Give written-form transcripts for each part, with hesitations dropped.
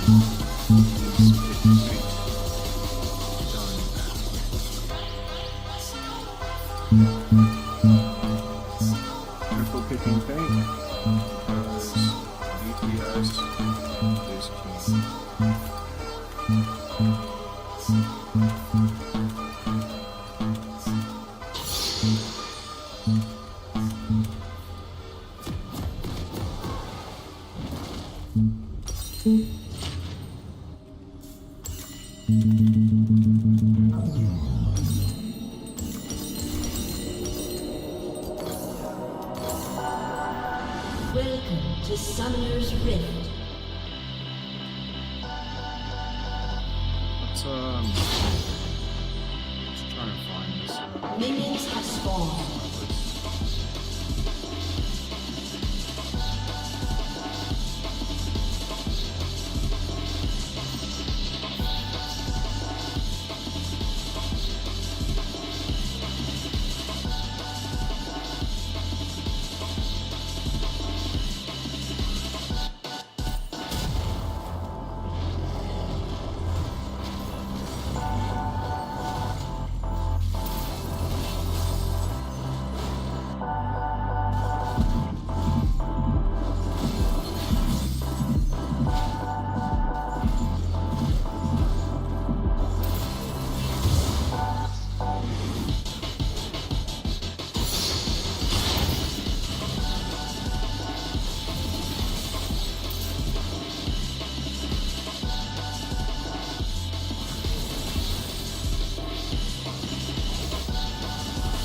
Careful picking paint, because DPS is king. Welcome to Summoner's Rift. Let's try and find this. Minions have spawned.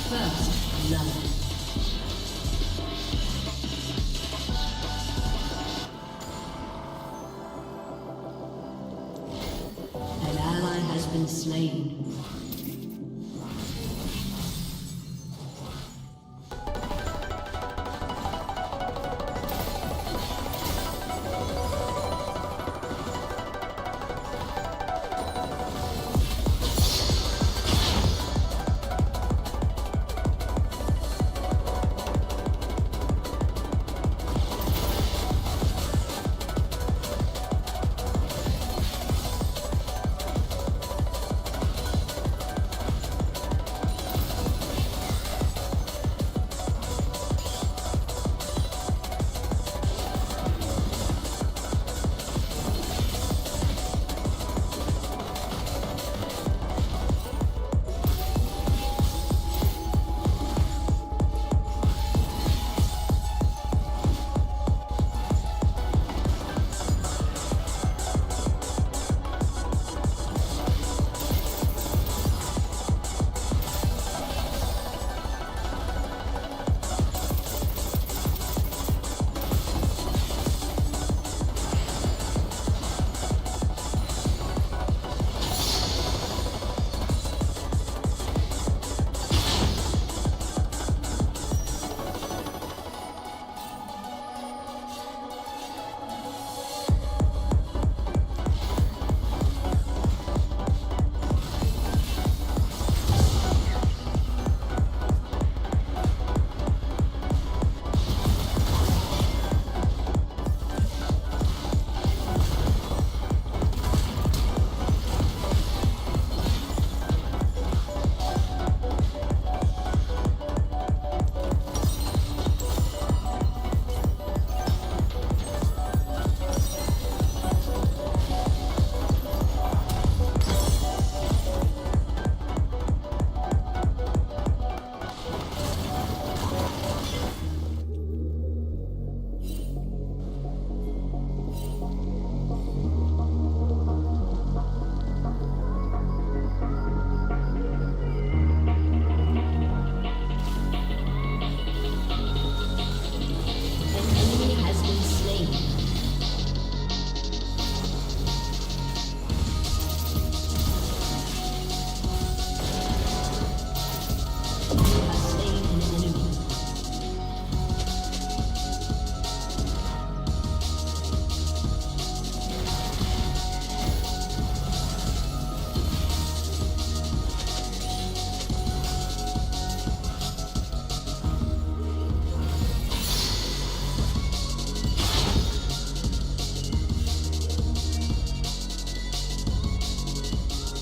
First love. An ally has been slain.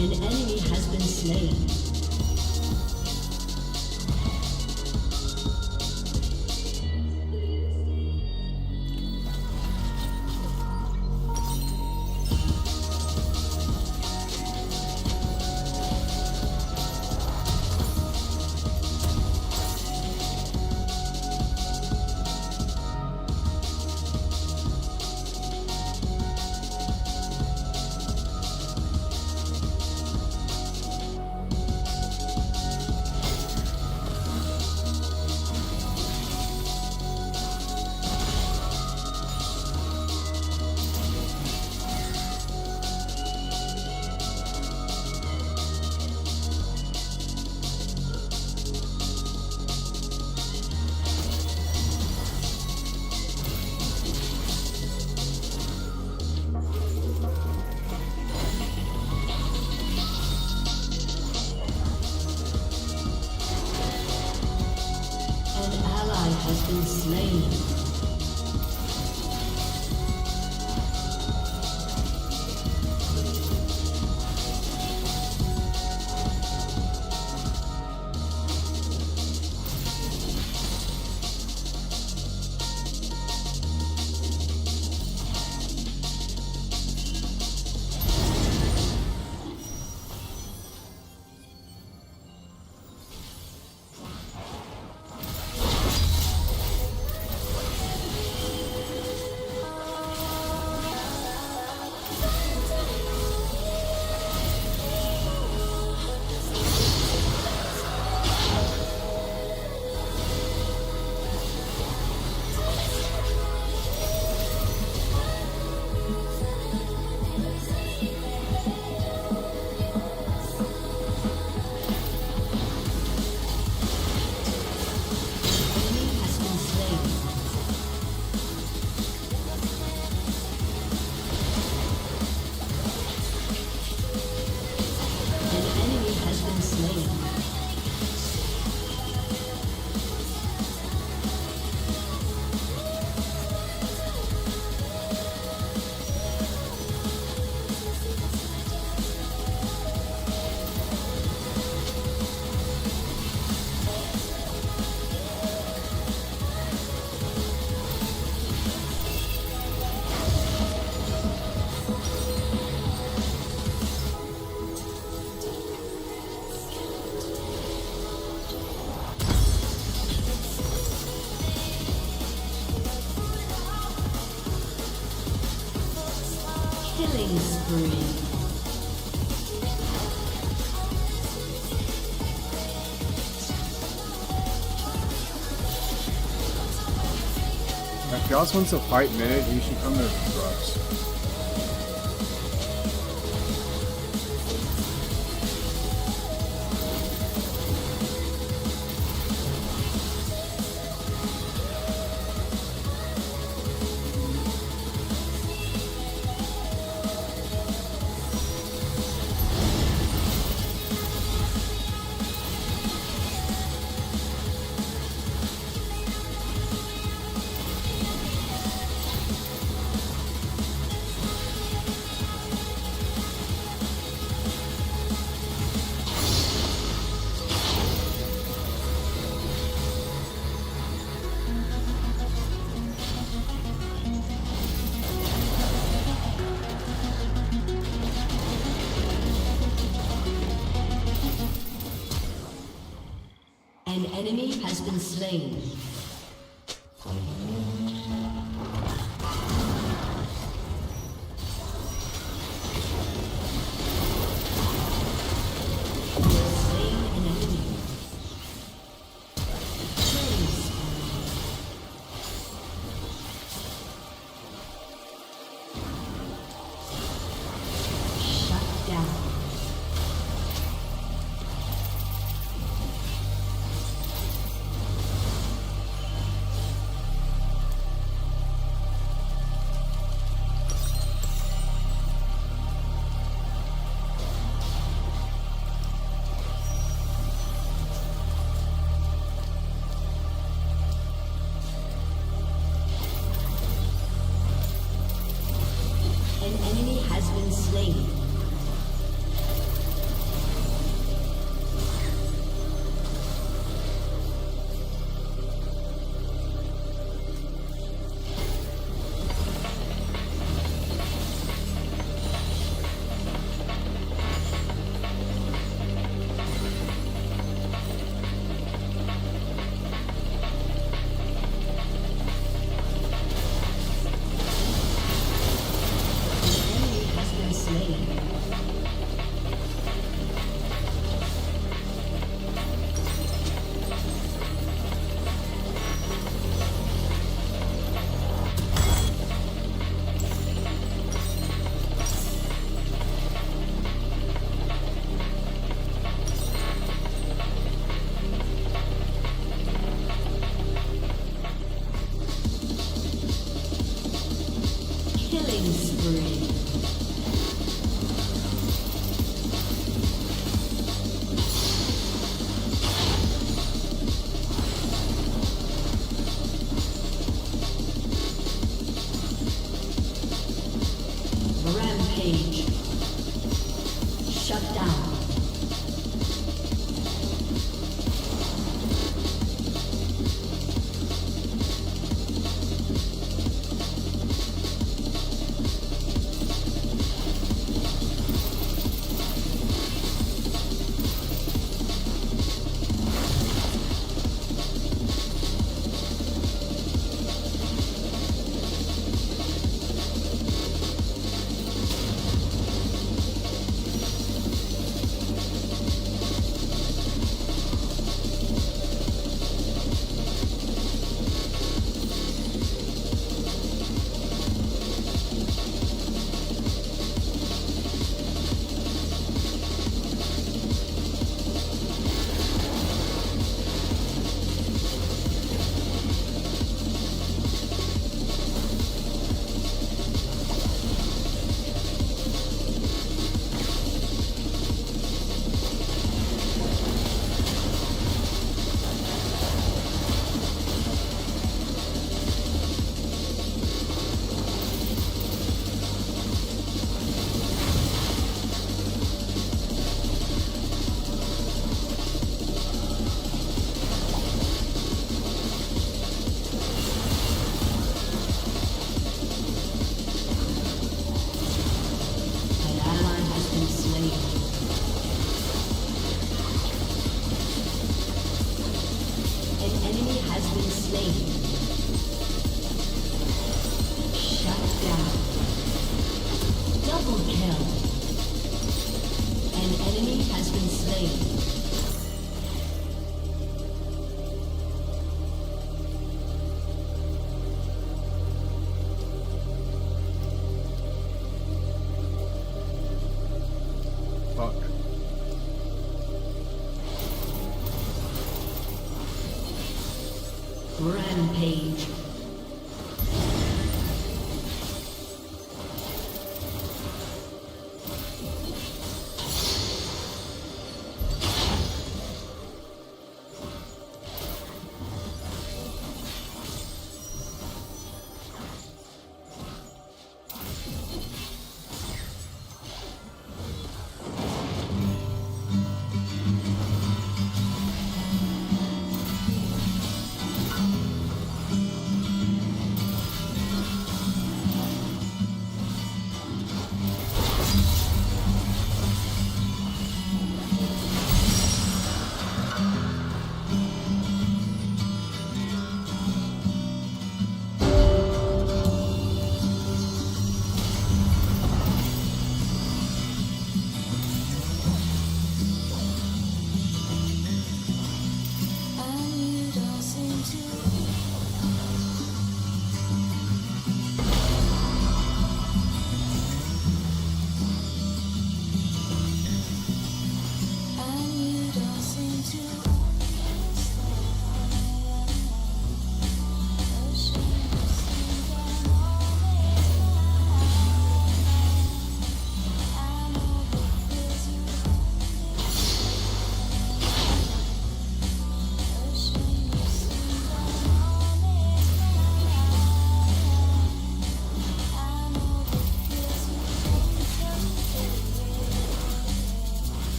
An enemy has been slain. Has been slain. Killing spree. If y'all wants to fight mid, you should come to Brooks. An enemy has been slain. enemy has been slain. Fuck. Rampage.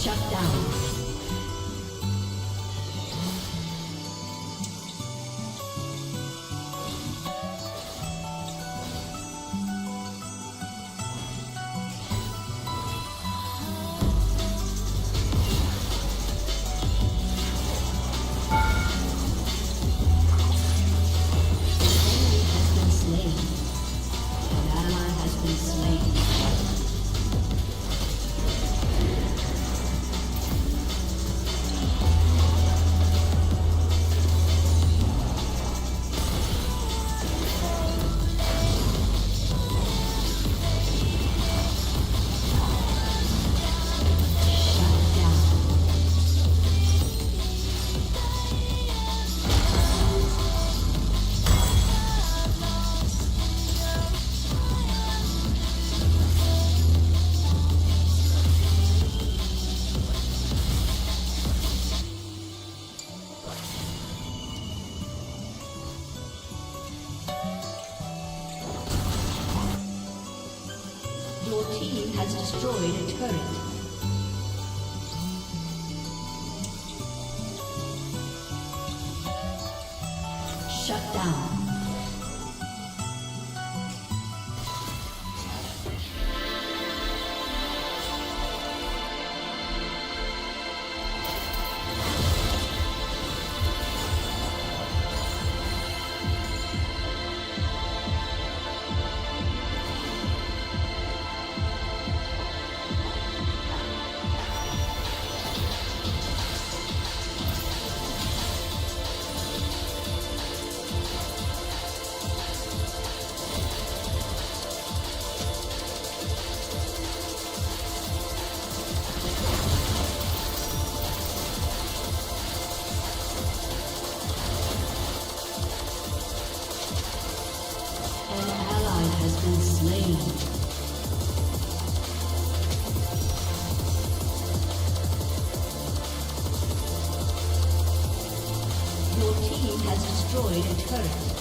Shut down. Your team has destroyed a turret. Shut down. Your team has destroyed a turret.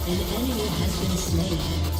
An enemy has been slain.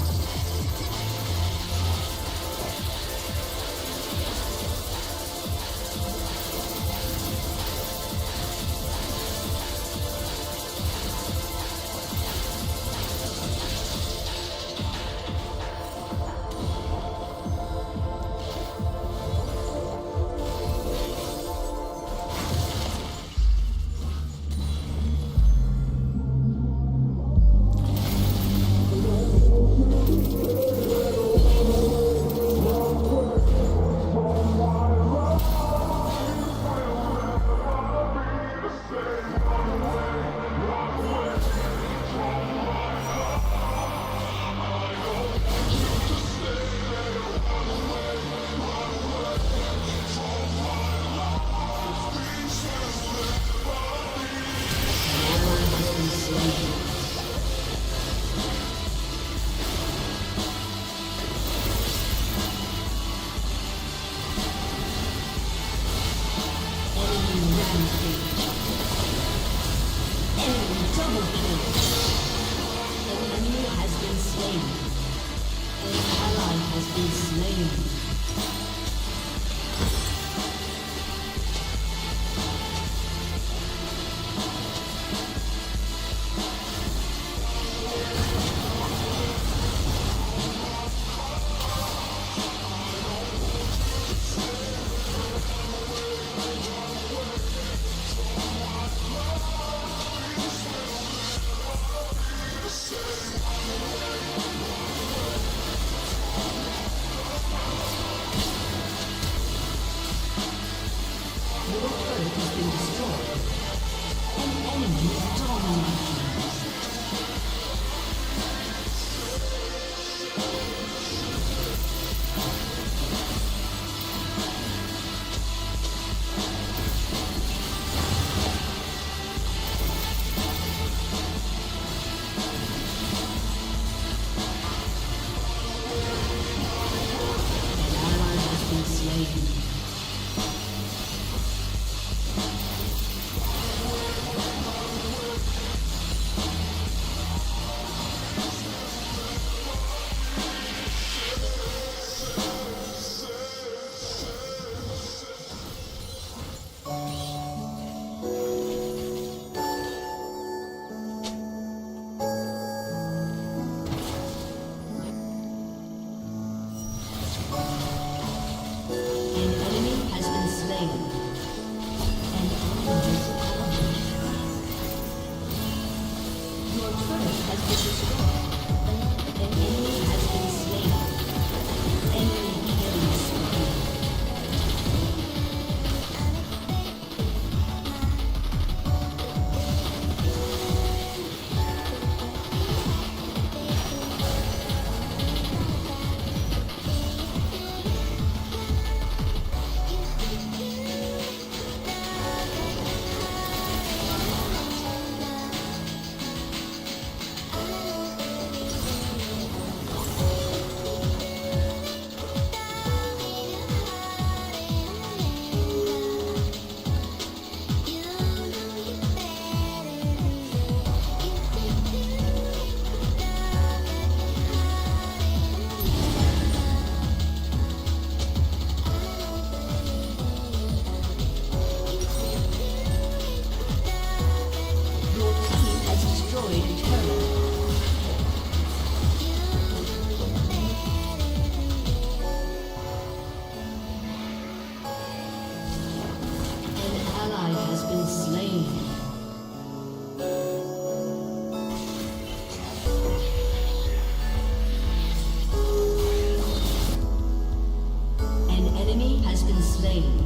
enemy has been slain.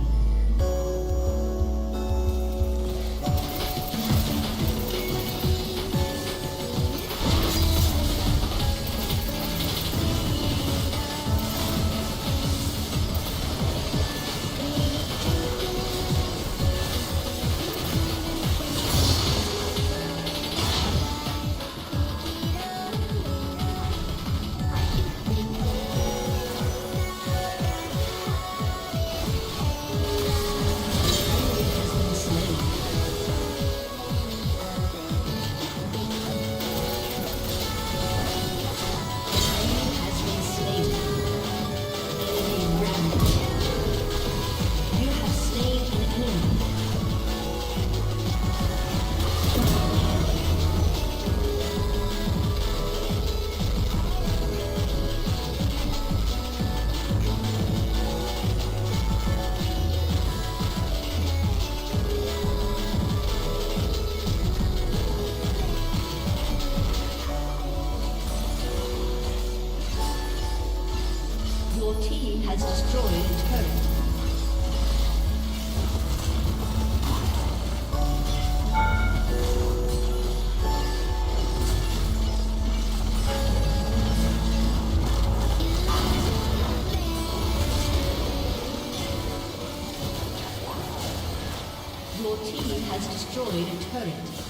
Your team has destroyed a turret. Your team has destroyed a turret.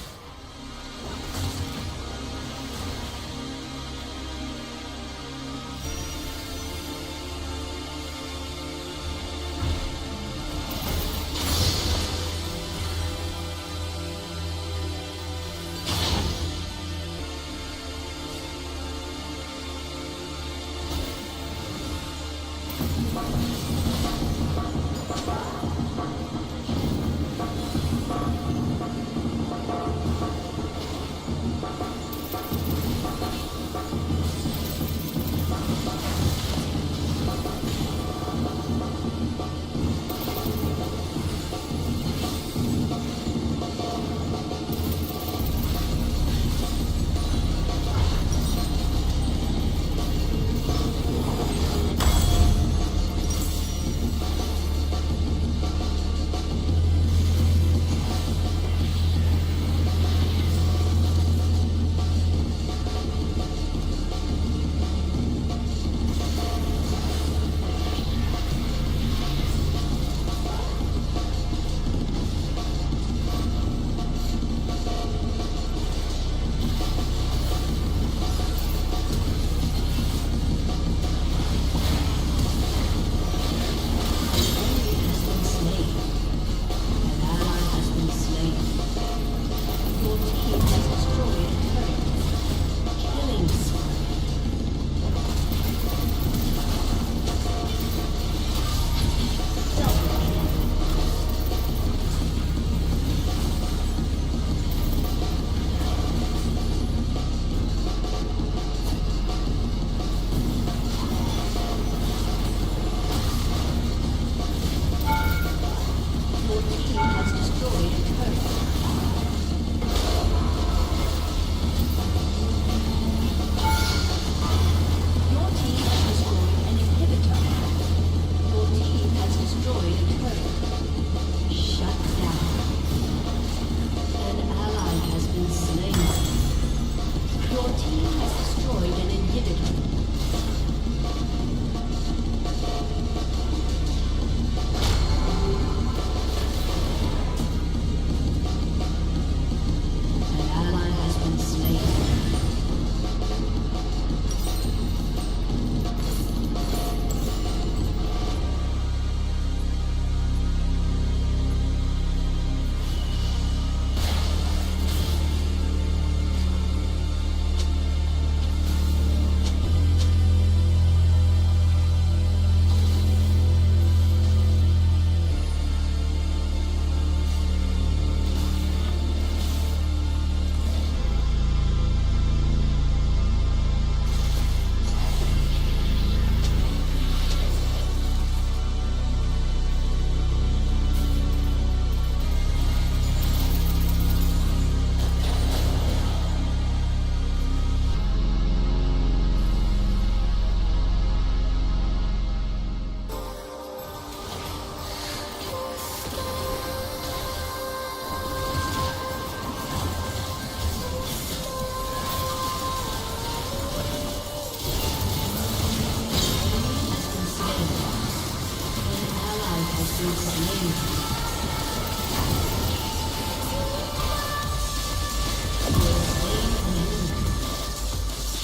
been slain.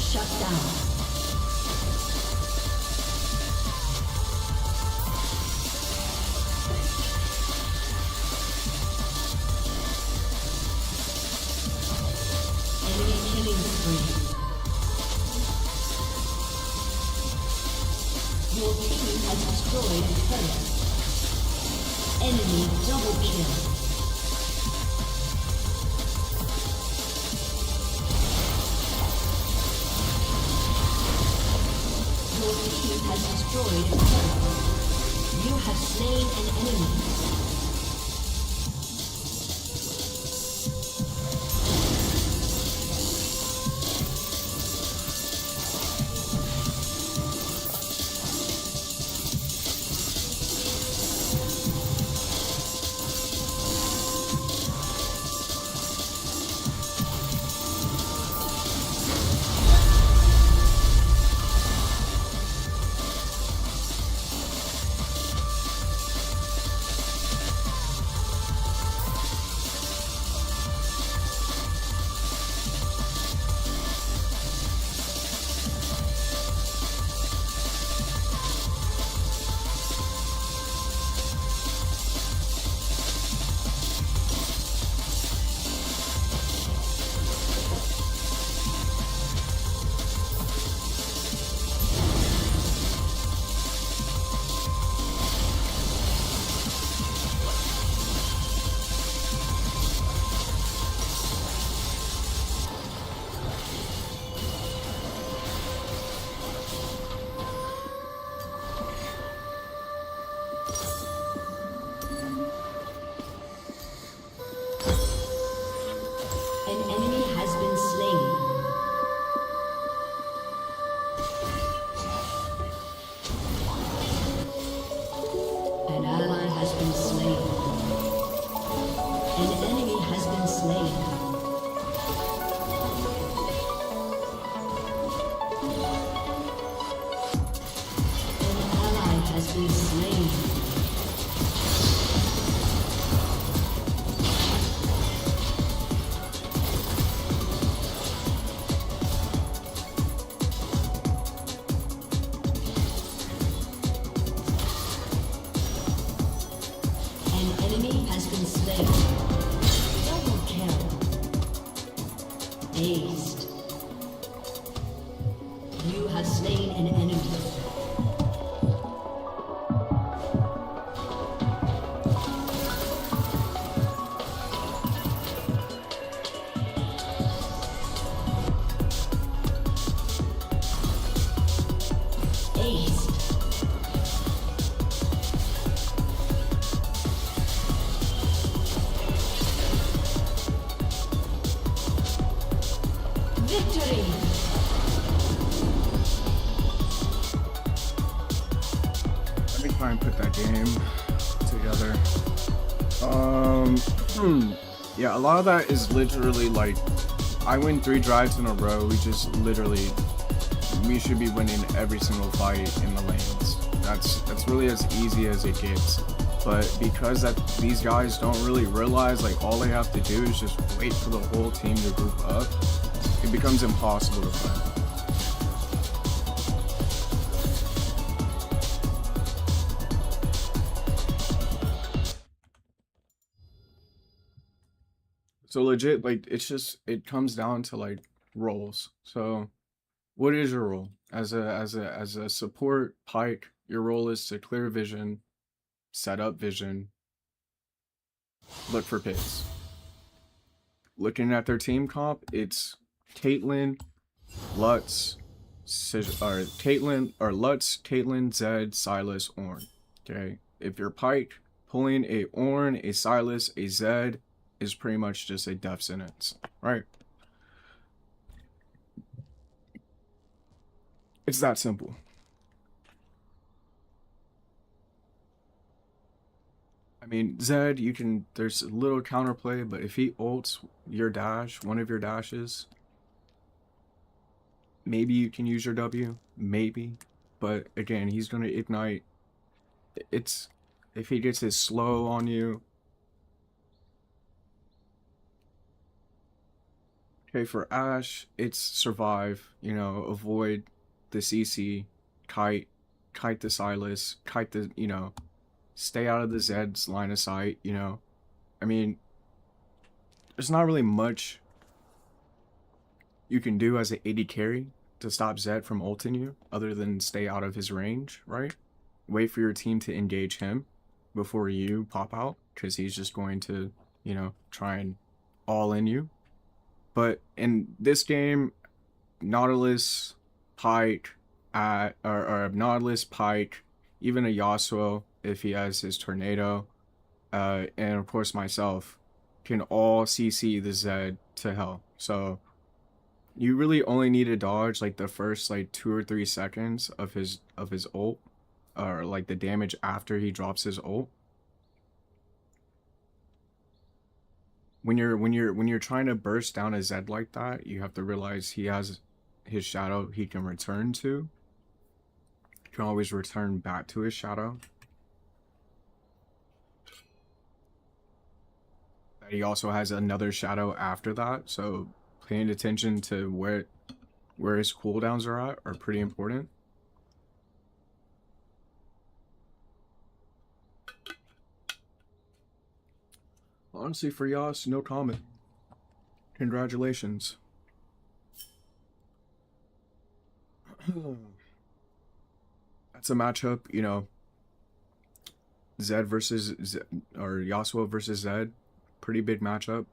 Shut down. Enemy killing spree. Your team has destroyed a turret. Enemy double kill. Your team has destroyed a turret. You have slain an enemy. An enemy has been slain. An ally has been slain. An enemy has been slain. An ally has been slain. Double kill. Aced. You have slain an enemy. Victory! Let me try and put that game together. Yeah, a lot of that is literally like, I win 3 drives in a row. We should be winning every single fight in the lanes. That's really as easy as it gets. But because these guys don't really realize, like, all they have to do is just wait for the whole team to group up, it becomes impossible to win. So legit, like, it comes down to like roles. So what is your role as a support pike? Your role is to clear vision, set up vision, look for pits. Looking at their team comp, it's Caitlyn, Lutz, Caitlyn, Zed, Silas, Ornn. Okay, if you're pike, pulling a Ornn, a Silas, a Zed is pretty much just a death sentence, right? It's that simple. I mean, Zed, there's a little counterplay, but if he ults your dash, one of your dashes, maybe you can use your W, maybe. But again, he's going to ignite. It's If he gets his slow on you. Okay, for Ash, it's survive, you know, avoid the CC, kite the Silas, kite the, you know, stay out of the Zed's line of sight, you know. I mean, there's not really much you can do as an AD carry to stop Zed from ulting you, other than stay out of his range, right? Wait for your team to engage him before you pop out, because he's just going to, you know, try and all in you. But in this game, Nautilus, Pike, or Nautilus, Pike, even a Yasuo, if he has his Tornado, and of course myself, can all CC the Zed to hell. So you really only need to dodge like the first like 2 or 3 seconds of his ult, or like the damage after he drops his ult. When you're trying to burst down a Zed like that, you have to realize he has his shadow he can return to. You can always return back to his shadow. He also has another shadow after that, so paying attention to where his cooldowns are at are pretty important. Honestly, for Yas, no comment. Congratulations. That's a matchup, you know. Zed versus Zed, or Yasuo versus Zed, pretty big matchup.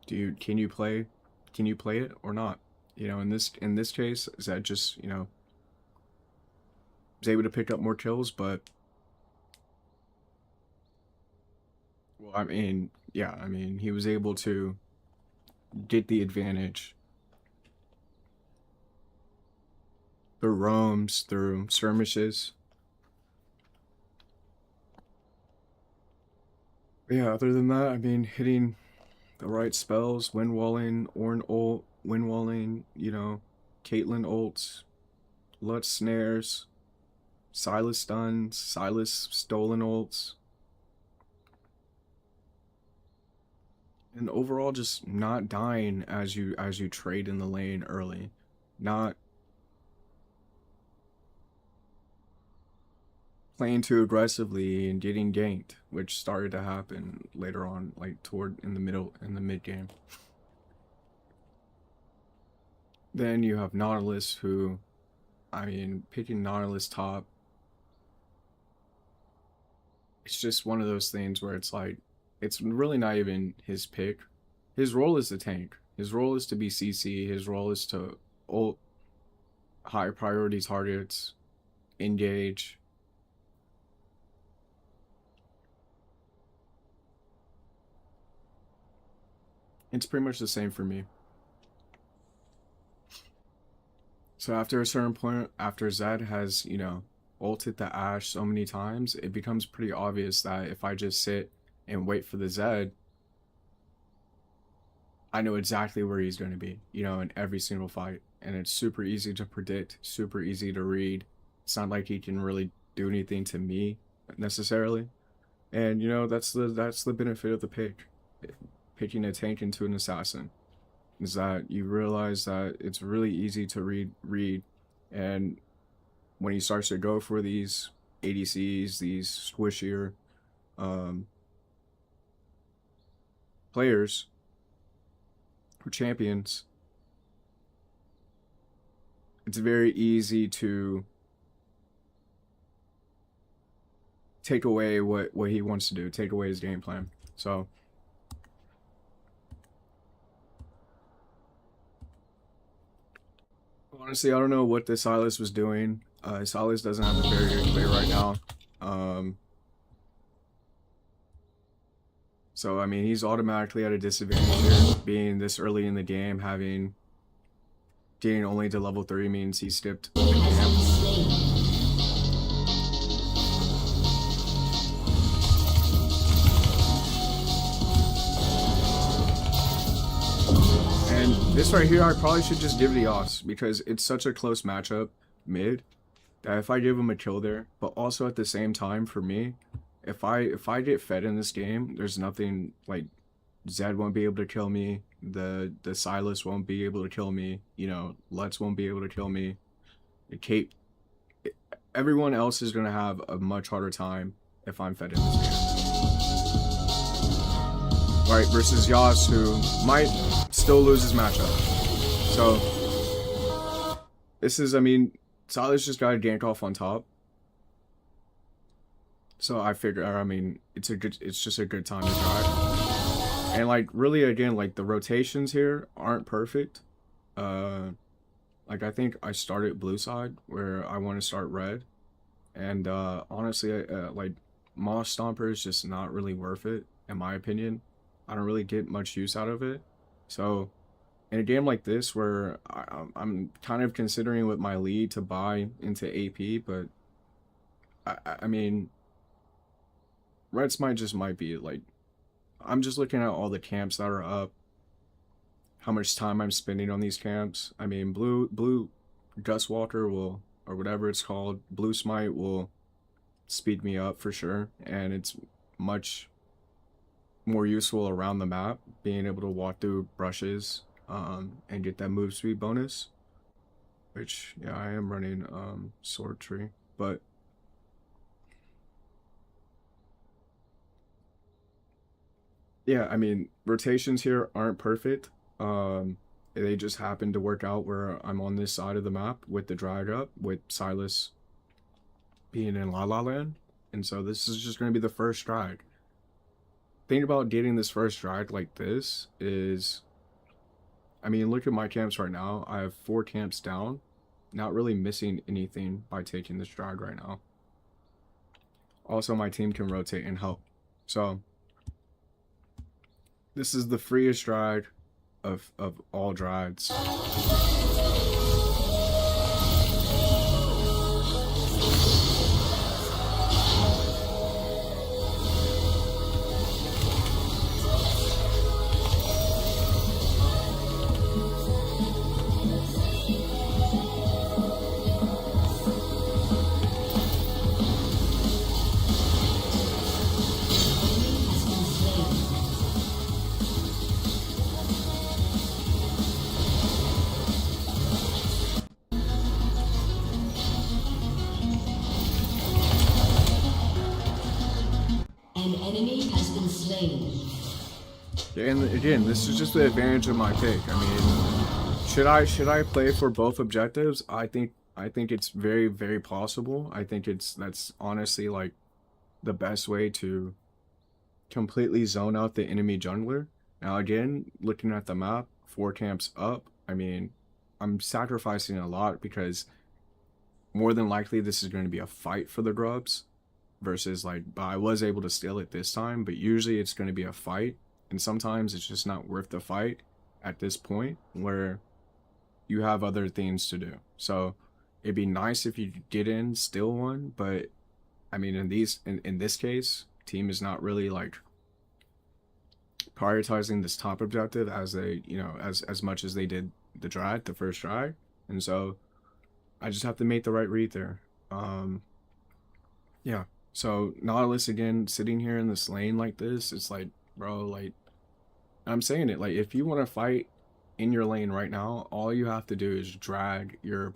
Can you play it or not? You know, in this case, Zed just, you know, was able to pick up more kills, but well, I mean, yeah, I mean, he was able to get the advantage through roams, through skirmishes. Yeah, other than that, I mean, hitting the right spells, wind walling, Ornn ult, wind walling, you know, Caitlyn ults, Lutz snares, Silas stuns, Silas stolen ults. And overall just not dying as you trade in the lane early. Not playing too aggressively and getting ganked, which started to happen later on, like in the mid game. Then you have Nautilus, who, I mean, picking Nautilus top, it's just one of those things where it's like, it's really not even his pick. His role is to tank. His role is to be CC. His role is to ult high priority targets, engage. It's pretty much the same for me. So after a certain point, after Zed has, you know, ulted the Ashe so many times, it becomes pretty obvious that if I just sit and wait for the Zed, I know exactly where he's going to be, you know, in every single fight. And it's super easy to predict, super easy to read. It's not like he can really do anything to me necessarily. And, you know, that's the benefit of the pick. Picking a tank into an assassin is that you realize that it's really easy to read. And when he starts to go for these ADCs, these squishier players or champions, it's very easy to take away what he wants to do, take away his game plan. So honestly, I don't know what the Silas was doing. Silas doesn't have a very good play right now. So, I mean, he's automatically at a disadvantage here, being this early in the game, getting only to level 3 means he skipped the camp. And this right here, I probably should just give the Os, because it's such a close matchup mid, that if I give him a kill there, but also at the same time, for me, if I get fed in this game, there's nothing like Zed won't be able to kill me. The Silas won't be able to kill me. You know, Let's won't be able to kill me. The Kate, everyone else is gonna have a much harder time if I'm fed in this game. Right, versus Yas, who might still lose his matchup. So this is, I mean, Silas just got a gank off on top. So I figure, I mean, it's just a good time to try. And like, really, again, like the rotations here aren't perfect. Like I think I started blue side where I want to start red. And honestly, like Moss Stomper is just not really worth it, in my opinion. I don't really get much use out of it. So in a game like this where I'm kind of considering with my lead to buy into AP, but I mean, Reds might be like, I'm just looking at all the camps that are up, how much time I'm spending on these camps. I mean, blue Gust Walker will, or whatever it's called, Blue Smite will speed me up for sure, and it's much more useful around the map, being able to walk through brushes and get that move speed bonus, which, yeah, I am running Sword Tree, but yeah, I mean, rotations here aren't perfect. They just happen to work out where I'm on this side of the map with the drag up, with Silas being in La La Land, and so this is just going to be the first drag. Thing about getting this first drag like this is, I mean, look at my camps right now. I have 4 camps down, not really missing anything by taking this drag right now. Also, my team can rotate and help. So this is the freest drag of all drags. An enemy has been slain. And again, this is just the advantage of my pick. I mean, should I play for both objectives? I think it's very, very possible. I think that's honestly like the best way to completely zone out the enemy jungler. Now again, looking at the map, 4 camps up, I mean, I'm sacrificing a lot because more than likely this is going to be a fight for the grubs. Versus like, I was able to steal it this time, but usually it's going to be a fight, and sometimes it's just not worth the fight at this point where you have other things to do. So it'd be nice if you get in, steal one, but I mean, in this case, team is not really like prioritizing this top objective as they, you know, as much as they did the first drag, and so I just have to make the right read there. Yeah. So Nautilus again sitting here in this lane like this, it's like, bro, like, I'm saying it, like, if you want to fight in your lane right now, all you have to do is drag your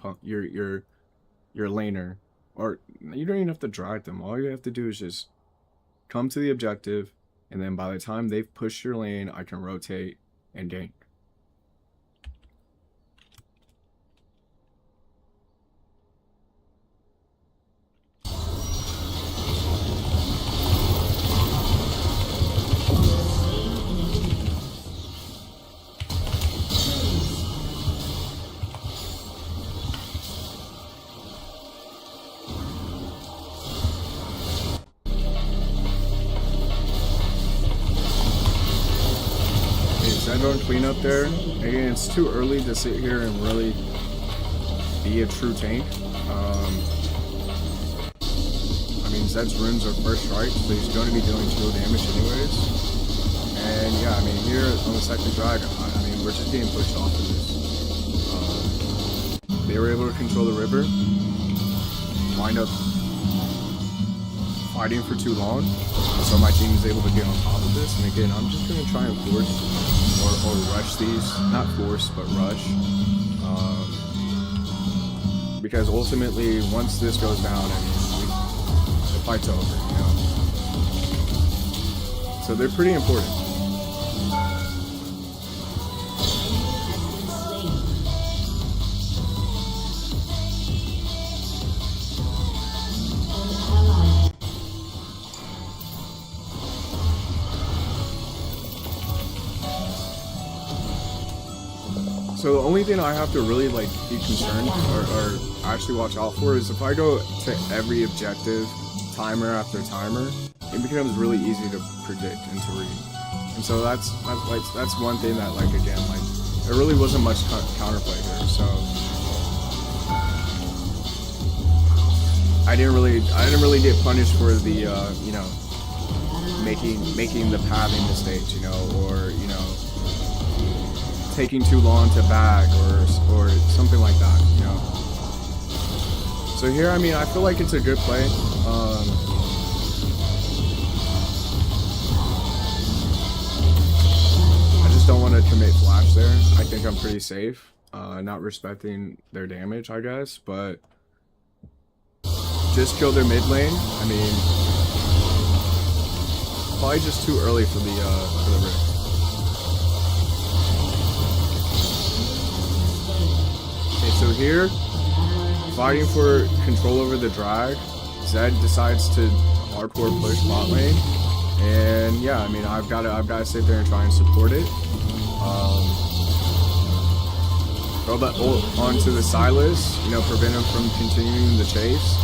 laner, or you don't even have to drag them. All you have to do is just come to the objective, and then by the time they've pushed your lane, I can rotate and gank. Zedron clean up there. Again, it's too early to sit here and really be a true tank. I mean, Zed's runes are first strike, so he's going to be doing 2 damage anyways. And yeah, I mean, here on the second dragon, I mean, we're just getting pushed off of this. They were able to control the river, wind up fighting for too long, so my team is able to get on top of this. And again, I'm just gonna try and force or rush these, not force but rush, because ultimately once this goes down, I mean, the fight's over, you know. So they're pretty important. So the only thing I have to really like be concerned or actually watch out for is if I go to every objective timer after timer, it becomes really easy to predict and to read. And so that's one thing that, like, again, like, there really wasn't much counterplay here. So I didn't really get punished for the you know, making the pathing mistakes, you know, or, you know, taking too long to bag or something like that, you know. So here, I mean, I feel like it's a good play. I just don't want to commit flash there. I think I'm pretty safe, not respecting their damage, I guess, but just kill their mid lane. I mean, probably just too early for the rift. So here, fighting for control over the drag, Zed decides to hardcore push bot lane, and yeah, I mean, I've got to sit there and try and support it. Throw that ult onto the Silas, you know, prevent him from continuing the chase,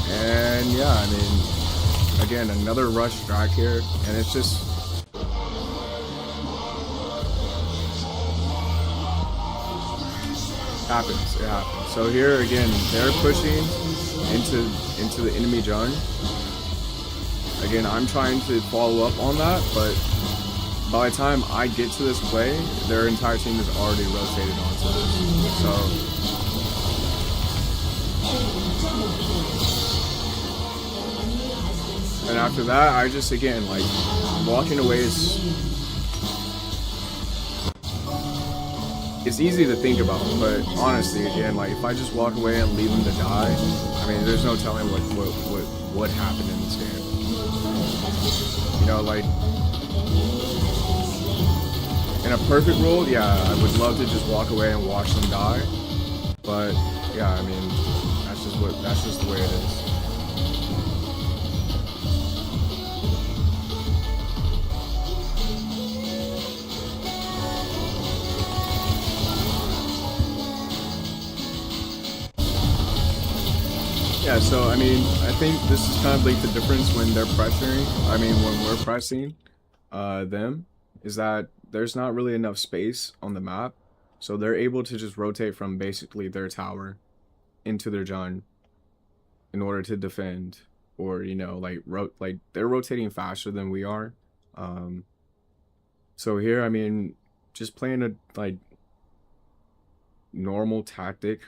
and yeah, I mean, again, another rush drag here, and it's just. Happens, it happens. So here again, they're pushing into the enemy jungle. Again, I'm trying to follow up on that, but by the time I get to this play, their entire team is already rotated onto this. So and after that, I just, again, like, walking away is. It's easy to think about, but honestly, again, like, if I just walk away and leave them to die, I mean, there's no telling what happened in this game. You know, like, in a perfect world, yeah, I would love to just walk away and watch them die, but yeah, I mean, that's just the way it is. Yeah, so I mean, I think this is kind of like the difference when they're pressuring, I mean, when we're pressing them, is that there's not really enough space on the map, so they're able to just rotate from basically their tower into their jungle in order to defend, or, you know, like, they're rotating faster than we are. So here, I mean, just playing a, like, normal tactic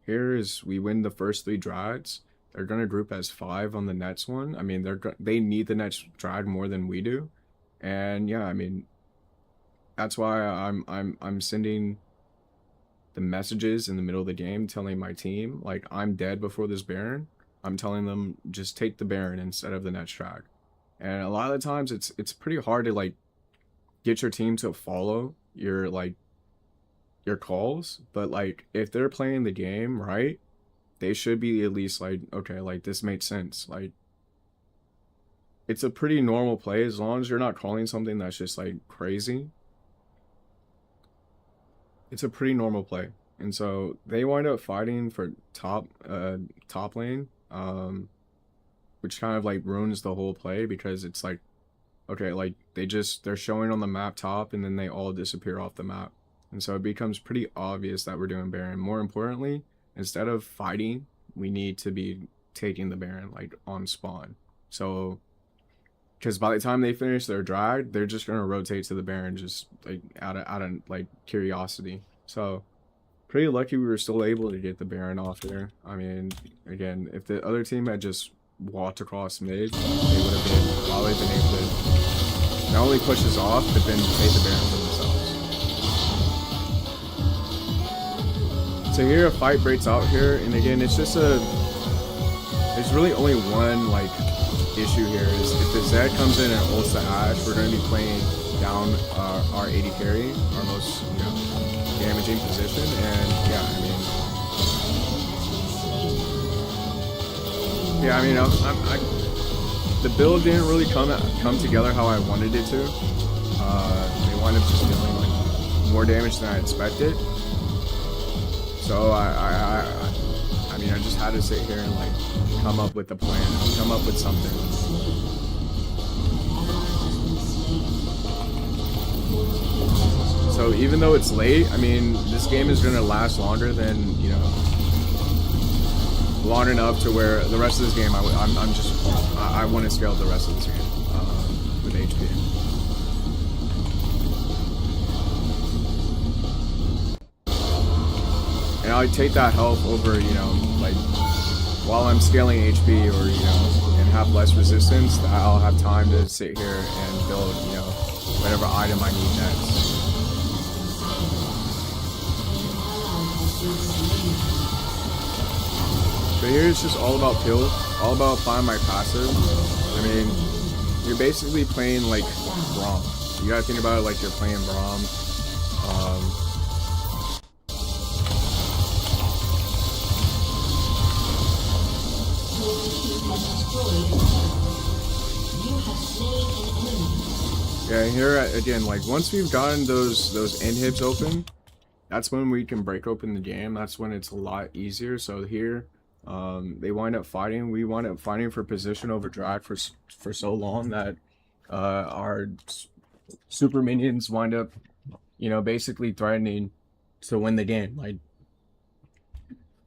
here is we win the first 3 drags. They're gonna group as 5 on the next one. I mean, they need the next drag more than we do, and yeah, I mean, that's why I'm sending the messages in the middle of the game, telling my team, like, I'm dead before this Baron. I'm telling them just take the Baron instead of the next drag, and a lot of the times it's pretty hard to, like, get your team to follow your, like, your calls, but, like, if they're playing the game right, they should be at least like, okay, like, this makes sense. Like, it's a pretty normal play as long as you're not calling something that's just, like, crazy. It's a pretty normal play. And so they wind up fighting for top lane, which kind of, like, ruins the whole play, because it's like, okay, like, they're showing on the map top and then they all disappear off the map. And so it becomes pretty obvious that we're doing Baron. More importantly, instead of fighting, we need to be taking the Baron, like, on spawn. So, because by the time they finish their drag, they're just gonna rotate to the Baron, just, like, out of like, curiosity. So, pretty lucky we were still able to get the Baron off there. I mean, again, if the other team had just walked across mid, they would have probably been able to not only push us off, but then take the Baron for themselves. So here a fight breaks out here, and again, it's just there's really only one like issue here is if the Zed comes in and ults the Ashe, we're going to be playing down our AD carry, our most damaging position, and I mean, the build didn't really come together how I wanted it to. They wound up just dealing like more damage than I expected. So I mean, I just had to sit here and like come up with a plan, come up with something. So even though it's late, I mean, this game is gonna last longer than long enough to where the rest of this game, I want to scale the rest of this game with HP. And I take that health over, like while I'm scaling HP or and have less resistance, I'll have time to sit here and build whatever item I need next. But here it's just all about kills, all about applying my passive. I mean, you're basically playing like Braum. You gotta think about it like you're playing Braum. Yeah, here again, like once we've gotten those inhibs open, that's when we can break open the game. That's when it's a lot easier. So here, they wind up fighting. We wind up fighting for position over drag for so long that our super minions wind up, basically threatening to win the game, like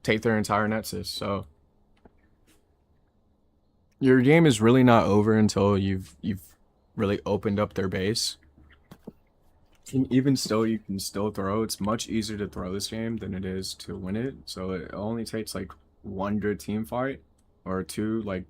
take their entire Nexus. So your game is really not over until you've really opened up their base. And even still, you can still throw. It's much easier to throw this game than it is to win it. So it only takes like one good team fight or two. Like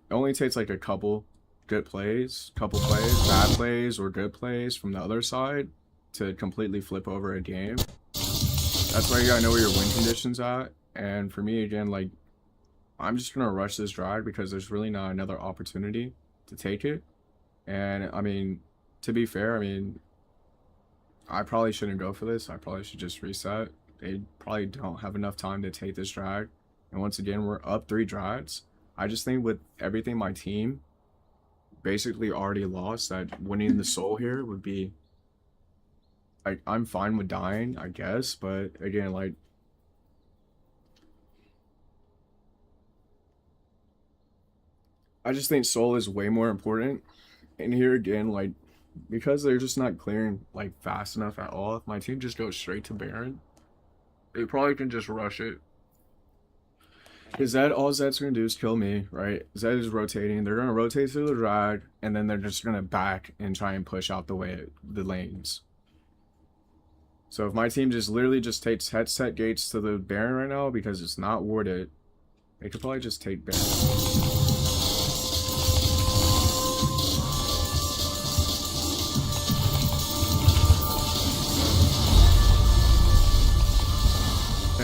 it only takes like a couple good plays, bad plays or good plays from the other side to completely flip over a game. That's why you gotta know where your win conditions at. And for me, again, like I'm just gonna rush this drag because there's really not another opportunity to take it. And I mean, to be fair, I mean, I probably shouldn't go for this. I probably should just reset. They probably don't have enough time to take this drag. And once again, we're up 3 drags. I just think with everything my team basically already lost, that winning the soul here would be, like, I'm fine with dying, I guess. But again, like, I just think soul is way more important. And here again, like, because they're just not clearing like fast enough at all, if my team just goes straight to Baron, they probably can just rush it. Is that all Zed's gonna do is kill me, right? Zed is rotating. They're gonna rotate through the drag, and then they're just gonna back and try and push out the lanes. So if my team just literally just takes headset gates to the Baron right now because it's not warded, they could probably just take Baron.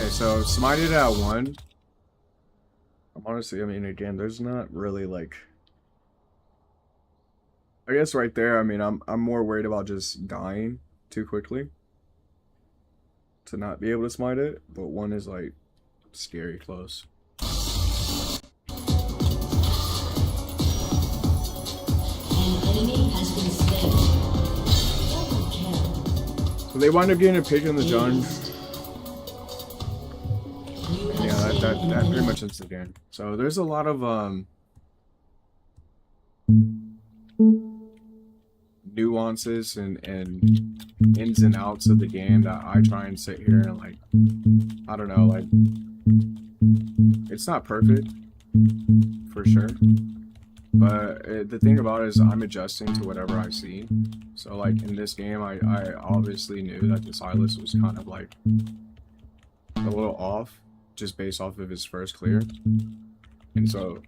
So smited at 1. Honestly, I mean, again, there's not really like, I guess right there, I mean, I'm more worried about just dying too quickly to not be able to smite it, but 1 is like scary close. An enemy has been slain. Double kill. So they wind up getting a pick in the junk. Yeah, that pretty much ends the game. So there's a lot of nuances and ins and outs of the game that I try and sit here and like, I don't know, like, it's not perfect for sure, but the thing about it is I'm adjusting to whatever I see. So like in this game, I obviously knew that the Silas was kind of like a little off just based off of his first clear. And so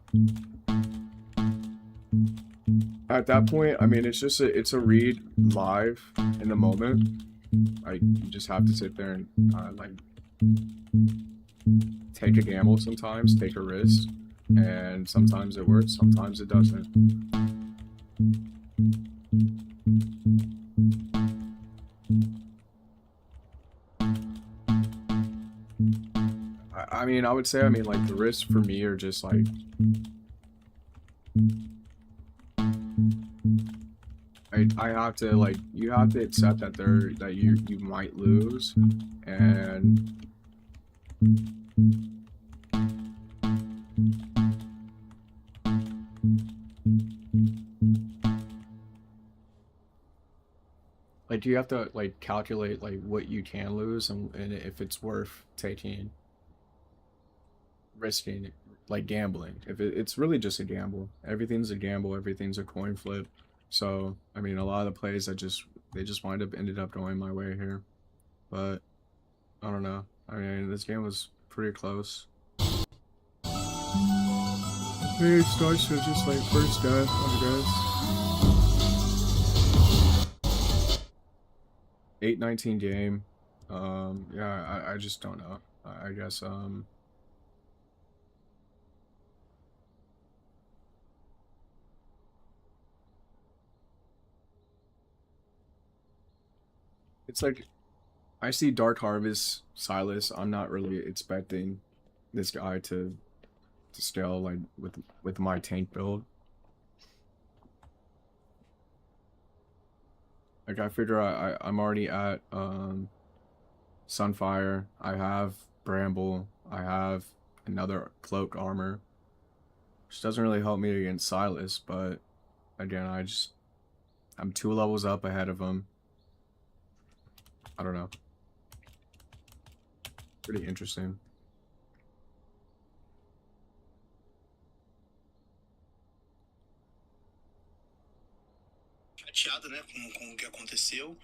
at that point, I mean, it's a read live in the moment. Like you just have to sit there and like take a gamble sometimes, take a risk, and sometimes it works, sometimes it doesn't. I mean, I would say, I mean, like the risks for me are just like I have to like you have to accept that you might lose, and like you have to like calculate like what you can lose and if it's worth taking risking like gambling. If it's really just a gamble, everything's a gamble, everything's a coin flip. So I mean, a lot of the plays they just ended up going my way here, but I don't know. I mean, this game was pretty close. Maybe it starts with just like first death, I guess. 8-19 game. Yeah, I just don't know. I guess it's like I see Dark Harvest Silas. I'm not really expecting this guy to scale like with my tank build. Like I figure I'm already at Sunfire. I have Bramble. I have another cloak armor, which doesn't really help me against Silas, but again, I'm 2 levels up ahead of him. I don't know. Pretty interesting. Chateado, né, com o que aconteceu.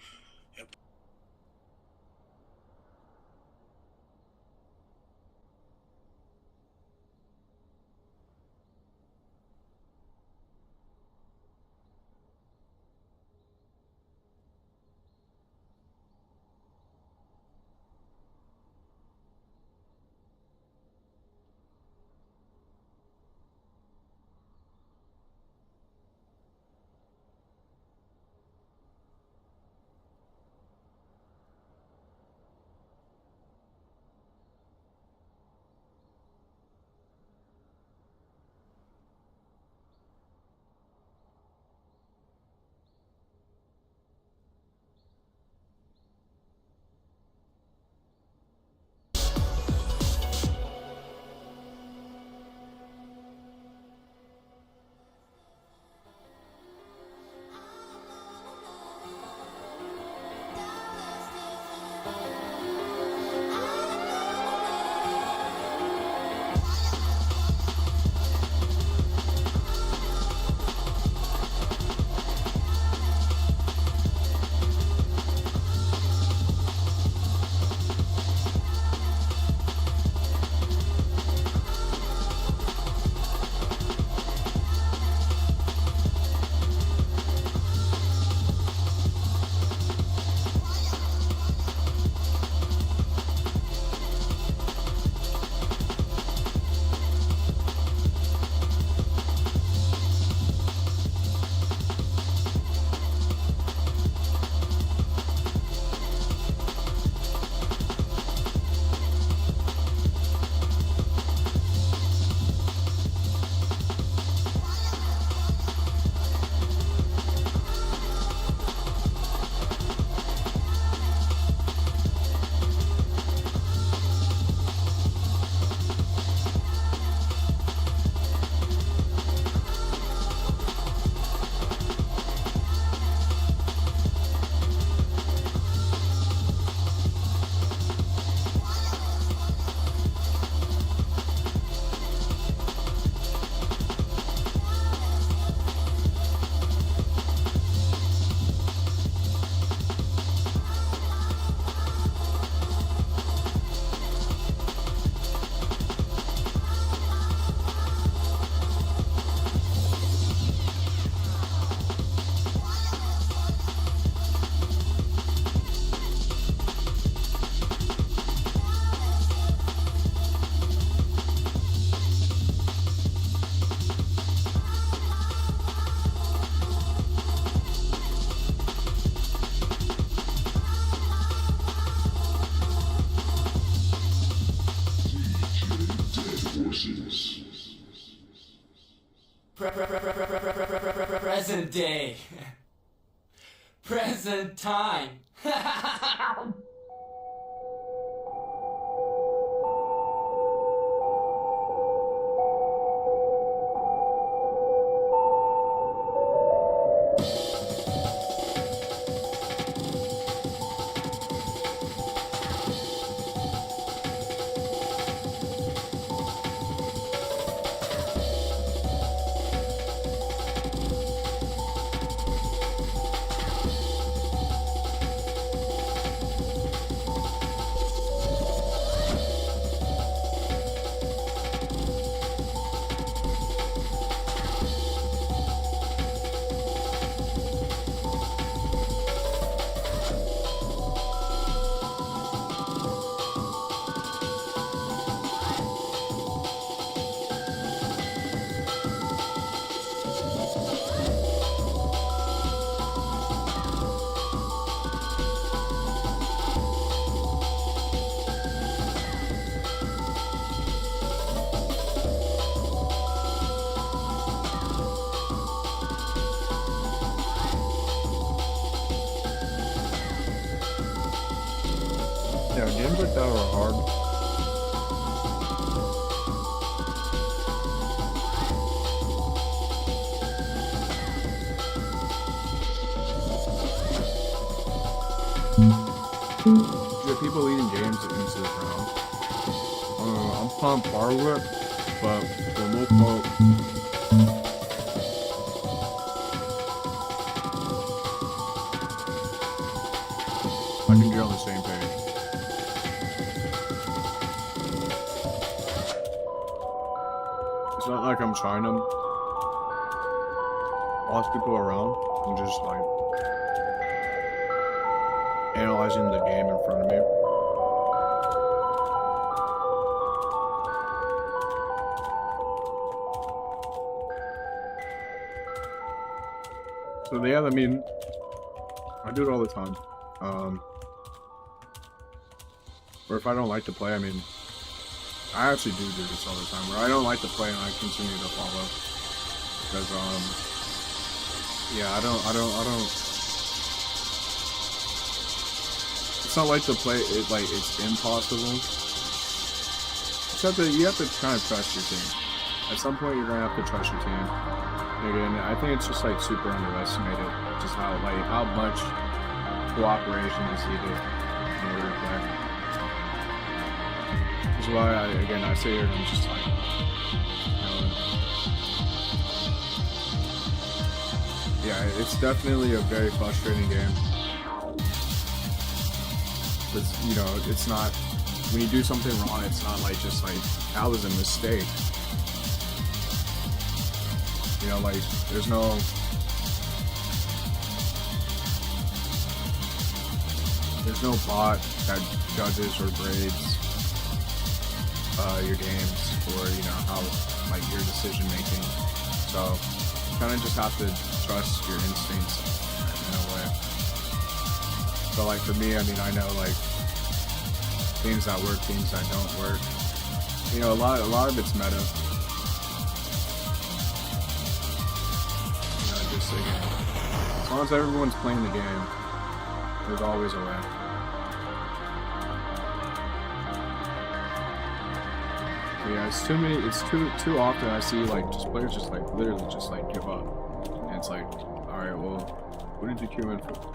Present day. Present time. Yeah, games like that are hard. Yeah, people eating games into the ground. I'm pumped part of it, but for the most part, I can get on the same page. It's not like I'm trying to boss people around. I'm just like analyzing the game in front of me. So yeah, I mean, I do it all the time. Or if I don't like to play, I mean, I actually do this all the time. Where I don't like to play and I continue to follow because yeah, I don't. It's not like to play it like it's impossible. You have to kind of trust your team. At some point, you're gonna have to trust your team. Again, I think it's just like super underestimated, just how much cooperation is needed in order to play. That's why I sit here and I'm just like, yeah, it's definitely a very frustrating game. Because, it's not, when you do something wrong, it's not like just like, that was a mistake. Like, there's no bot that judges or grades your games or how like your decision making. So you kind of just have to trust your instincts in a way. So like for me, I mean, I know like things that work, things that don't work. A lot of it's meta. Just again, as long as everyone's playing the game, there's always a way. But yeah, it's too many. It's too often I see like players just like literally just like give up, and it's like, all right, well, what did you queue in for?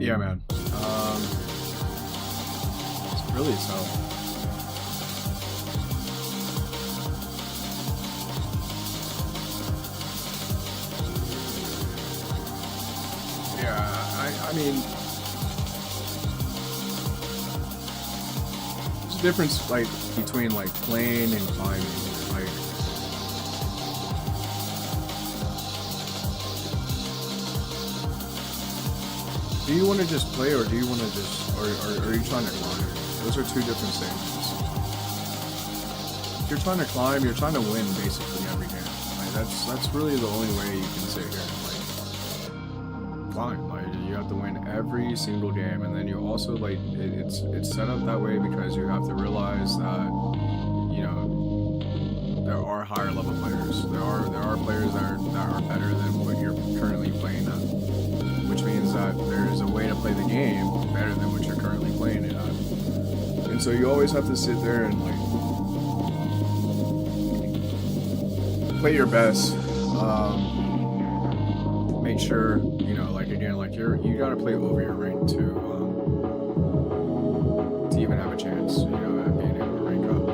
Yeah, man. It's really tough. Yeah, I mean, there's a difference like between like playing and climbing. Like, do you want to just play, or do you want to just, or are you trying to climb? Those are two different statements. If you're trying to climb, you're trying to win basically every game. Like that's really the only way you can sit here and like climb. Like you have to win every single game, and then you also like it's set up that way because you have to realize that, you know, there are higher level players. There are players that are better than what you're currently playing at, which means that there is a way to play the game better than what you're currently playing it at. And so you always have to sit there and like play your best. Make sure, you know, like again, like you gotta play over your rank to even have a chance, you know, at being able to rank up.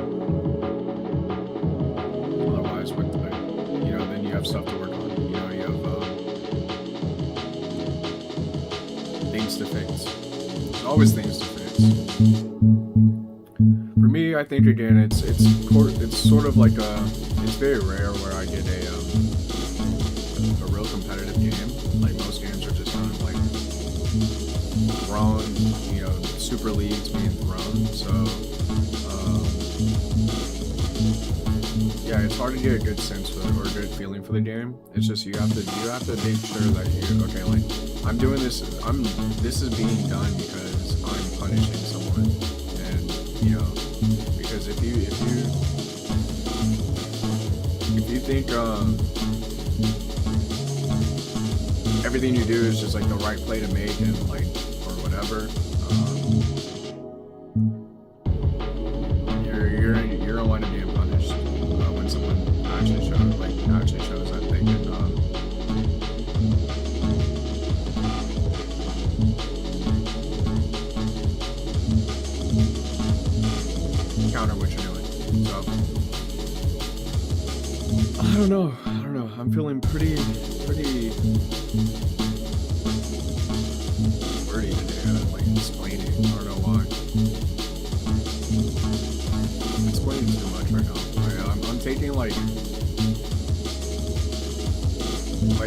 Otherwise, with like, you know, then you have stuff to work on. You know, you have things to fix. There's always things to fix. For me, I think again, it's sort of like it's very rare where I get a real competitive game. Like most games are just kind of like thrown, you know, super leagues being thrown. So yeah, it's hard to get a good sense for or a good feeling for the game. It's just you have to make sure that you okay, like I'm doing this. This is being done because I'm punishing someone, and you know, because if you think everything you do is just like the right play to make and like or whatever, you're gonna wind up being punished when someone actually shows that they can counter what you're doing. So I don't know. I'm feeling pretty wordy today. I'm like explaining. I don't know why. I'm explaining too much right now. I'm taking like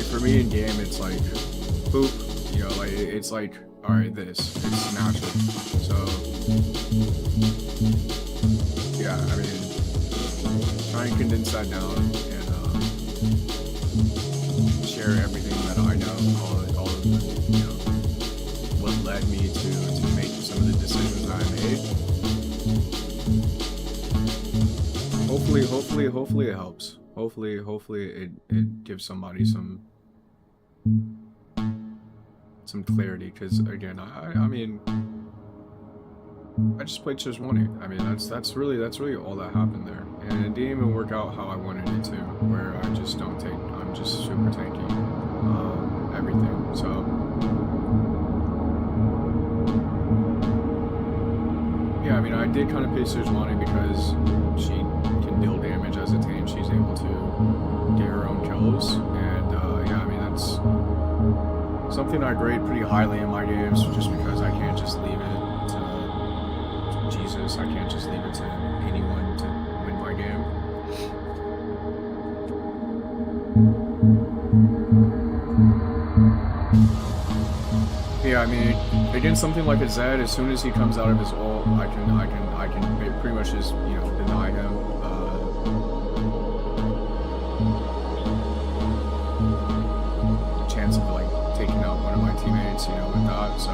for me in game, it's like boop. You know, like it's like all right, it's natural. So yeah, I mean, try and condense that down and share everything that I know, all of the, you know, what led me to make some of the decisions that I made. Hopefully it helps. Hopefully it gives somebody some clarity, because again, I mean, I just played just wanting. I mean, that's really all that happened there, and it didn't even work out how I wanted it to. Where I'm just super tanky, everything. So yeah, I mean, I did kind of pick Sejuani because she can deal damage as a tank. She's able to get her own kills, and yeah, I mean that's something I grade pretty highly in my games, just because I can't just leave it. I can't just leave it to anyone to win my game. Yeah, I mean, against something like a Zed, as soon as he comes out of his ult, I can pretty much just, you know, deny him. Chance of like taking out one of my teammates, you know, with that. So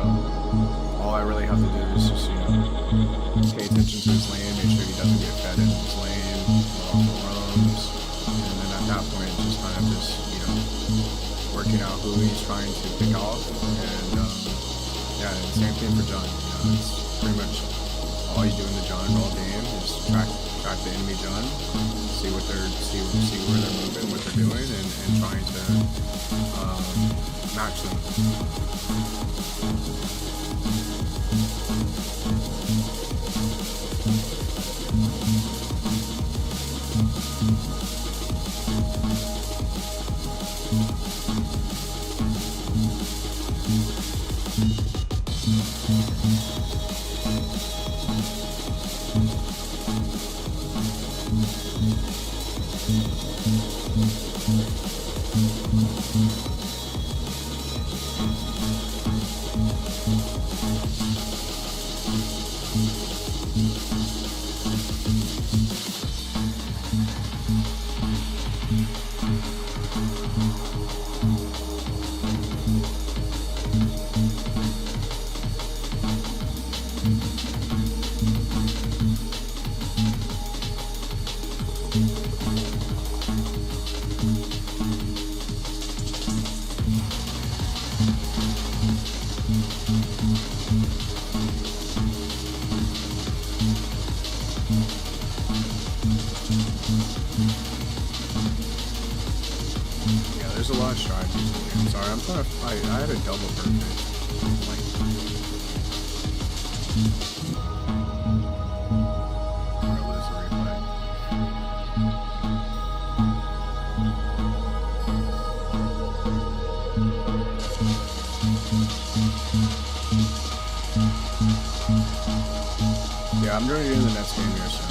all I really have to do is just, you know, pay attention to his lane, make sure he doesn't get fed in his lane, off the roams, and then at that point, just kind of just, you know, working out who he's trying to pick off, and yeah, and same thing for John. You know, it's pretty much all you do in the jungle all game is track the enemy John, see where they're moving, what they're doing, and trying to match them. Yeah, there's a lot of strategies in here. Sorry, I'm trying to fight. I had a double perfect. Like, I'm gonna lose the replay. Yeah, I'm doing it in the next game here soon.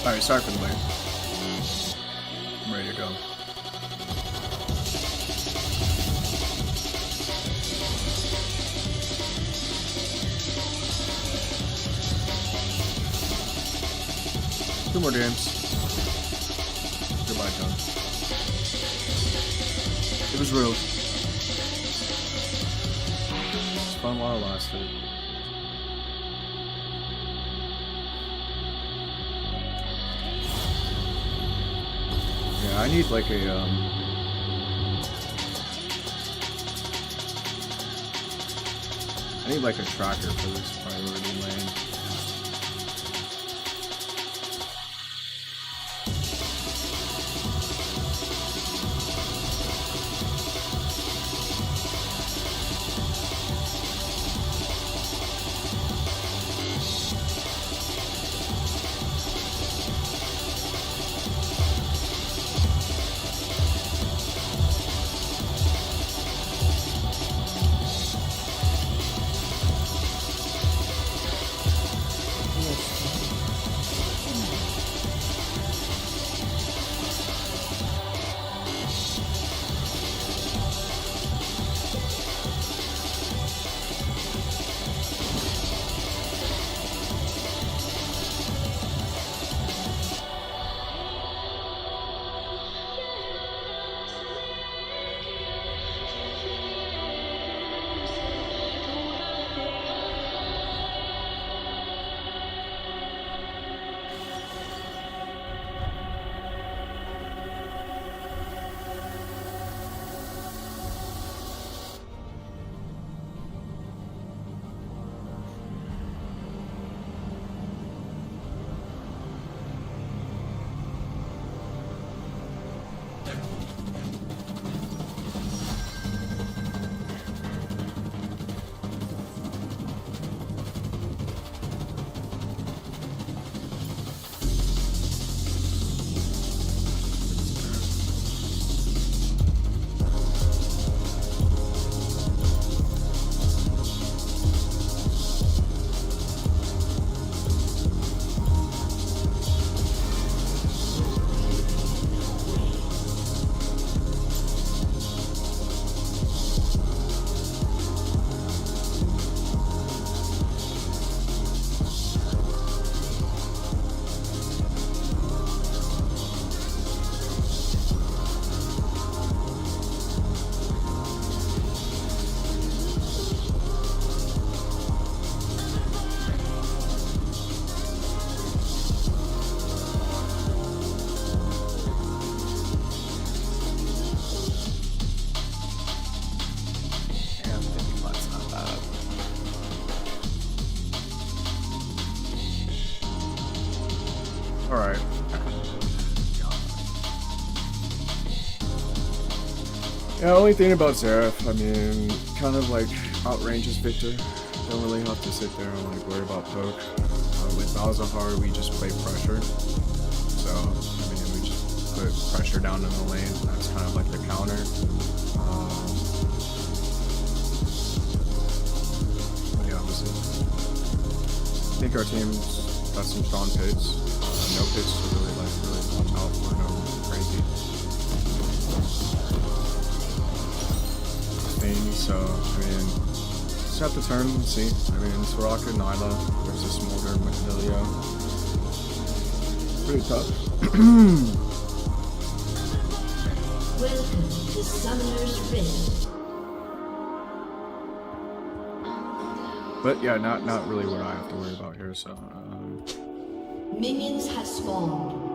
Alright, sorry for the wait. I'm ready to go. Two more games. Goodbye, John. It was real. It's fun while it lasted. Yeah, I need like a I need like a tracker for this priority lane. Alright. Yeah, only thing about Zeref, I mean, kind of like outranges Victor. Don't really have to sit there and like worry about poke. With Balzahar, we just play pressure. So, I mean, we just put pressure down in the lane. That's kind of like the counter. But yeah, obviously. I think our team's got some strong picks. No picks to really watch out for. No crazy things. So, I mean, just have to turn and see. I mean, Soraka, Nyla versus Smolder, Maxilio. Pretty tough. Welcome to Summoner's Rift. But yeah, not really what I have to worry about here. So. Minions have spawned.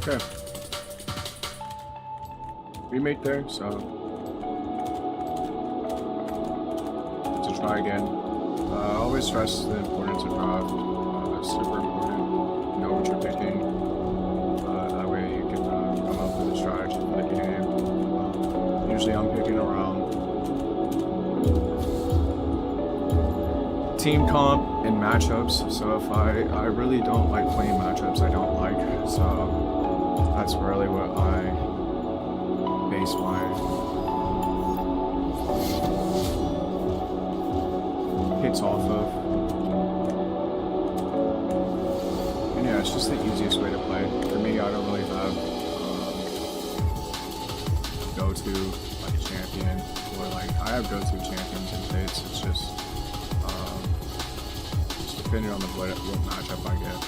Okay. Remake there, so to try again. Always stress the importance of draft. It's super important. Know what you're picking. That way you can come up with a strategy for the game. Usually I'm picking around team comp and matchups. So if I really don't like playing matchups I don't like. So that's really what I base my hits off of. And yeah, it's just the easiest way to play. For me, I don't really have go-to like a champion, or like I have go-to champions and fates. It's just depending on what matchup I get.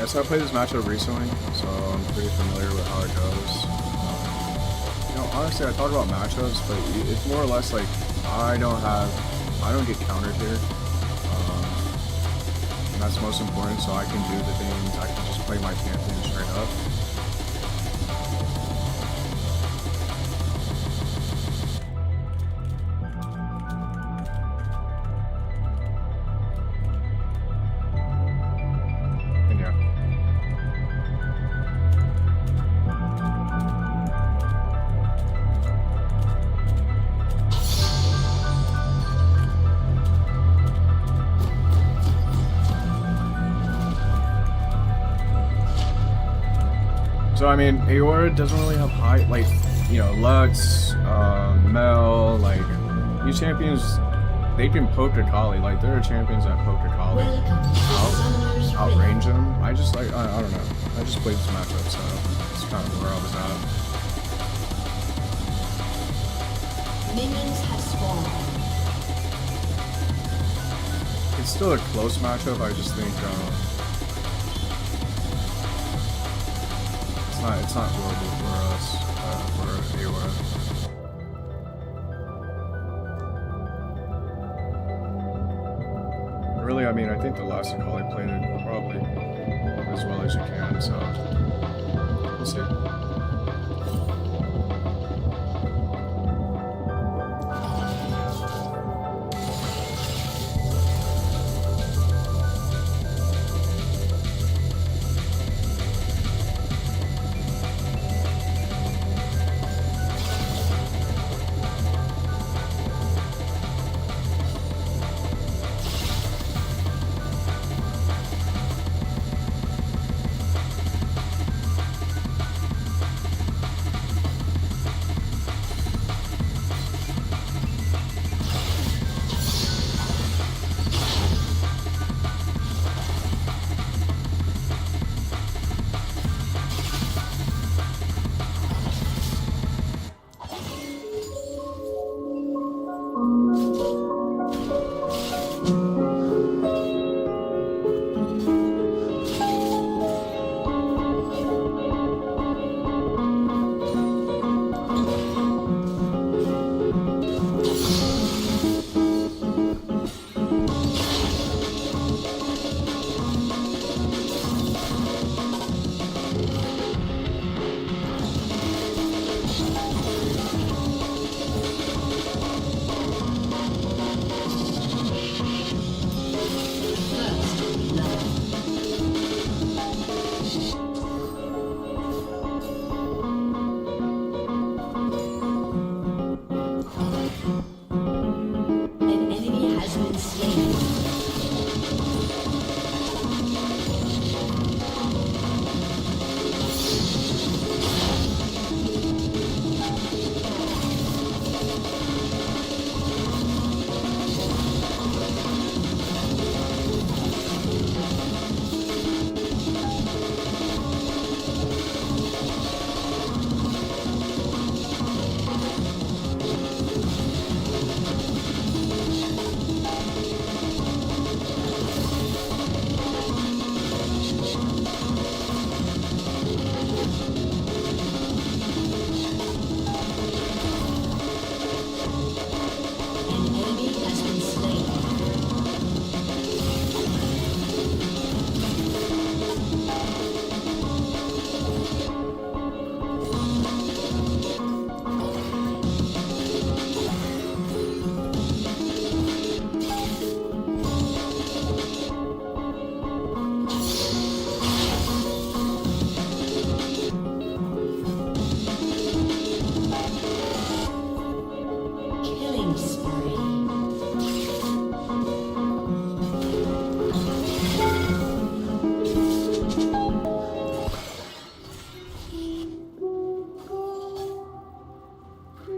So I played this matchup recently, so I'm pretty familiar with how it goes. You know, honestly, I talk about matchups, but it's more or less like I don't get countered here, and that's most important. So I can do the things. I can just play my champion straight up. So I mean, Aora doesn't really have high, like, you know, Lux, Mel, like, these champions, they can poke a Kali. Like, there are champions that poke a Kali, outrange them. I just, like, I don't know. I just played this matchup, so it's kind of where I was at. Minions have spawned. It's still a close matchup. I just think, it's not horrible for us, for Aora. Really, I mean, I think the last Akali played it probably as well as you can, so we'll see.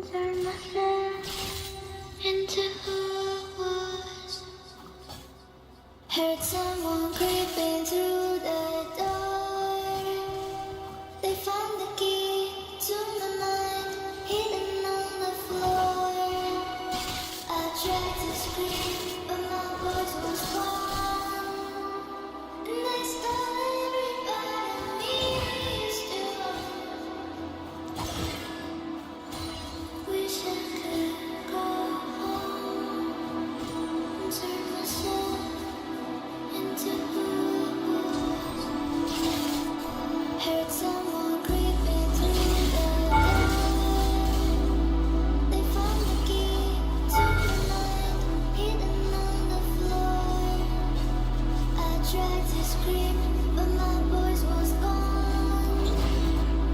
Turn myself into who I was. Heard someone creeping through the door. They found the key to my mind, hidden on the floor. I tried to scream, but my voice was gone. And I stole everybody me used to. Wish I could go home and turn myself into who I was. Heard someone creeping through the door. They found the key to my mind, hidden on the floor. I tried to scream, but my voice was gone.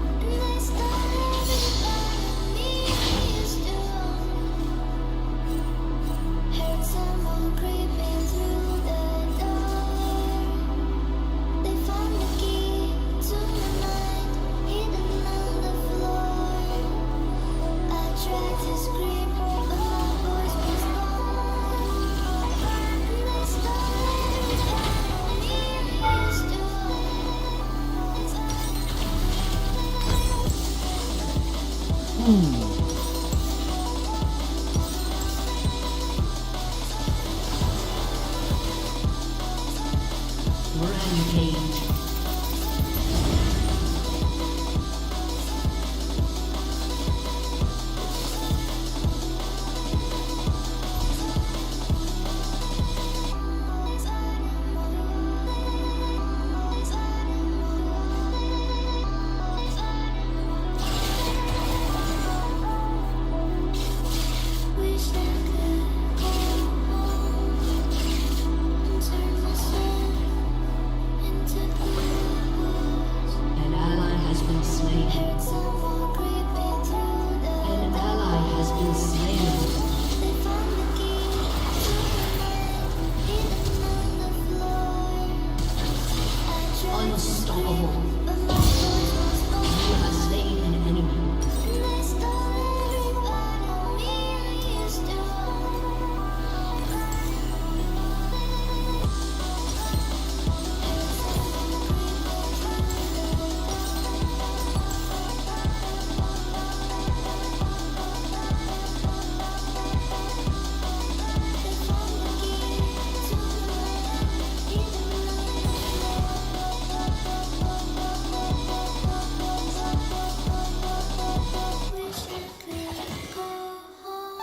And I stole everybody me used to. Heard someone creeping through the door. They found the key to my mind, hidden on the floor. I tried to scream, but my voice was gone. And I stole everybody used to. Rampage. Wish I could go home and turn myself into who I was. An ally has been slain. Heard someone creeping through the An door. ally has been slain. They found the key to my mind, hidden on the floor. I tried to scream, Unstoppable. but my voice was You gone. have slain an enemy. And I stole everybody me used to. Wish I could go home.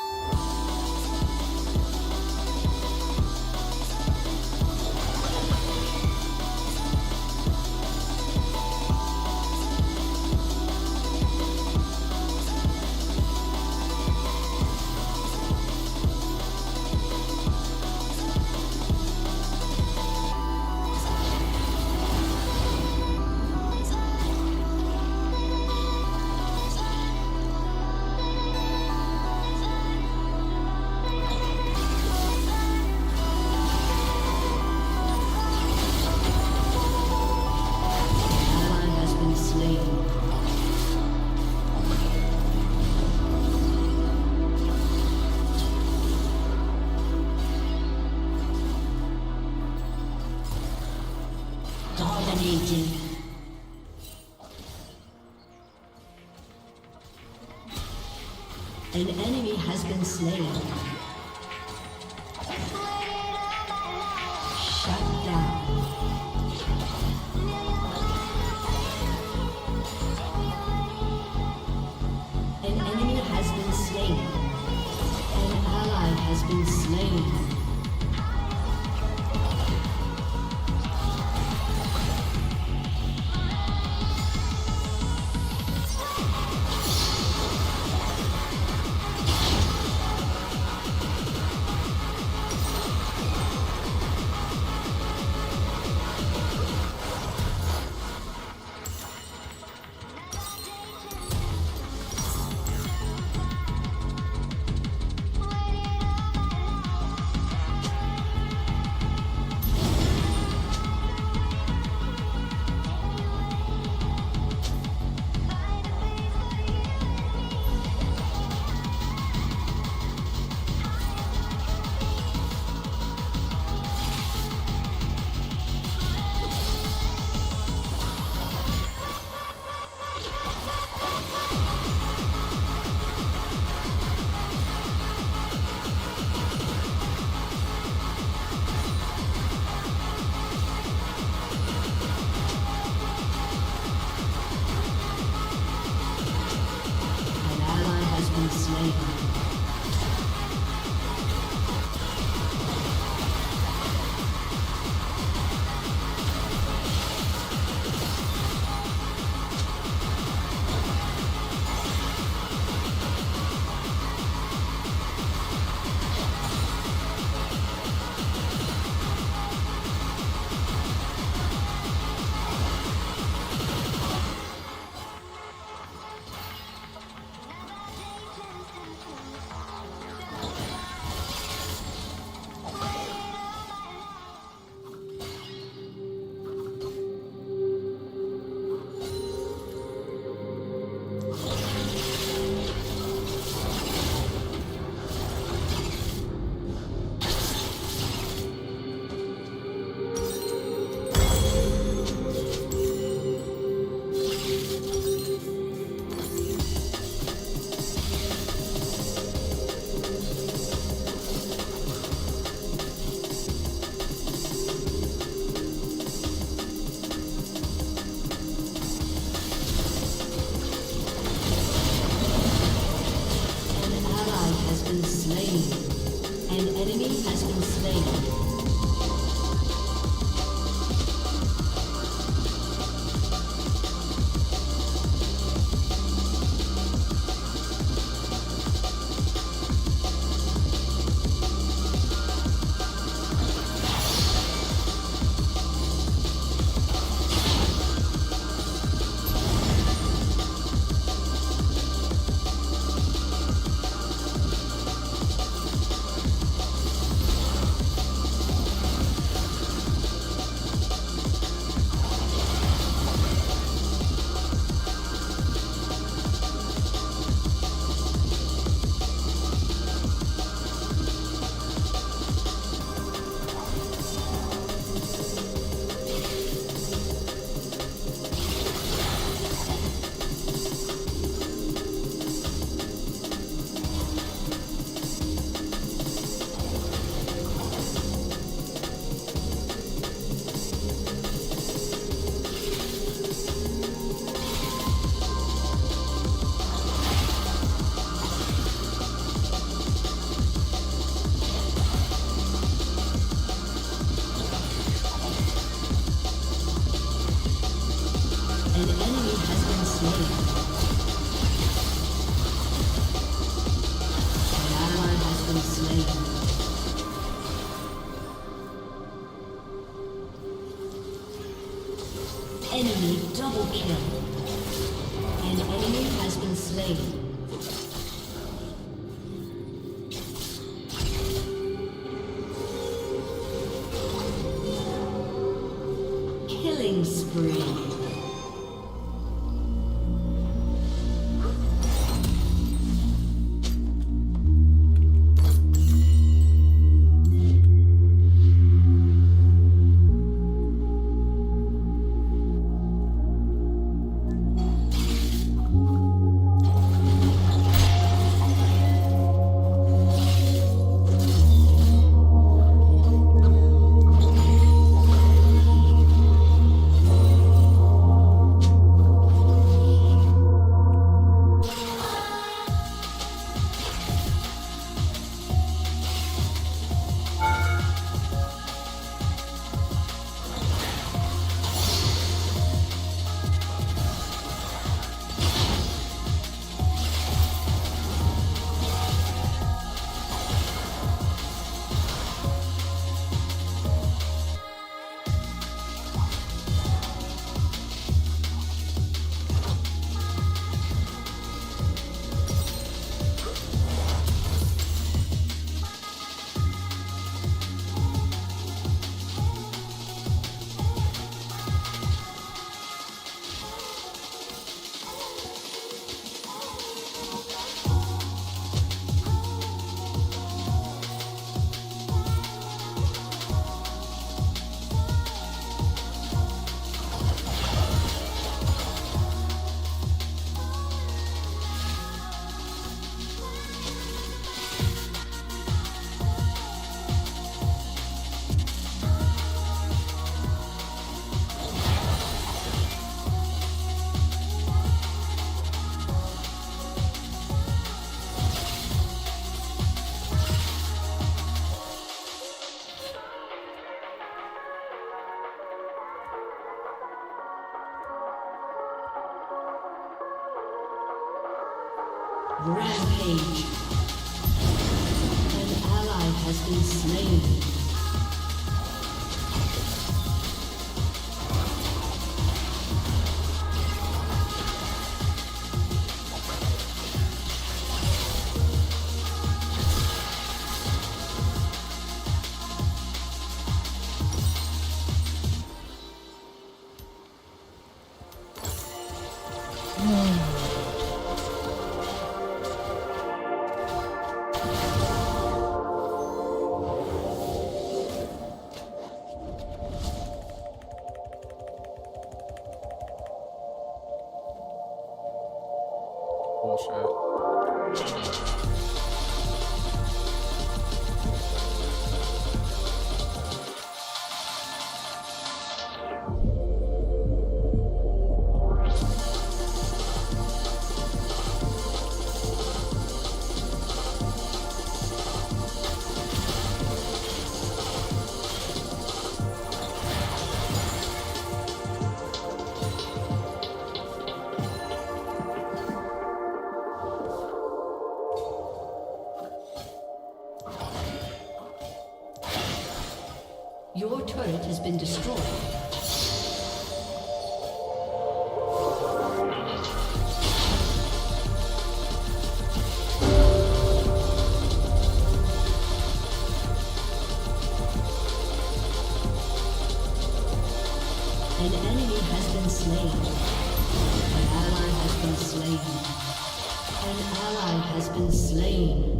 Ally has been slain. Dominating. An enemy has been slain. Shut down. An enemy has been slain. An ally has been slain. slain. An enemy has been slain. An enemy has been slain. An ally has been slain. Enemy double kill. An enemy has been slain. Killing spree. Rampage. An ally has been slain. Bullshit. Your turret has been destroyed. An enemy has been slain. An ally has been slain. An ally has been slain.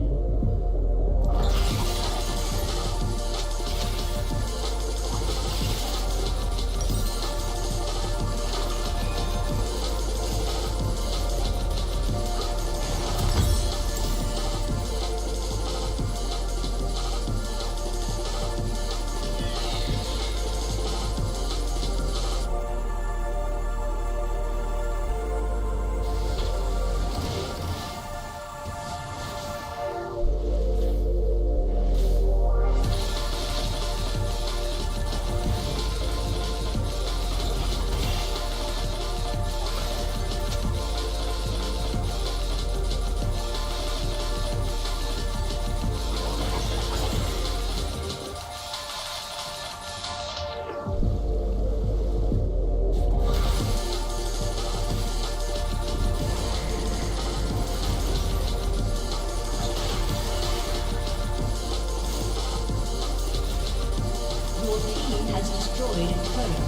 Your team has destroyed a turret.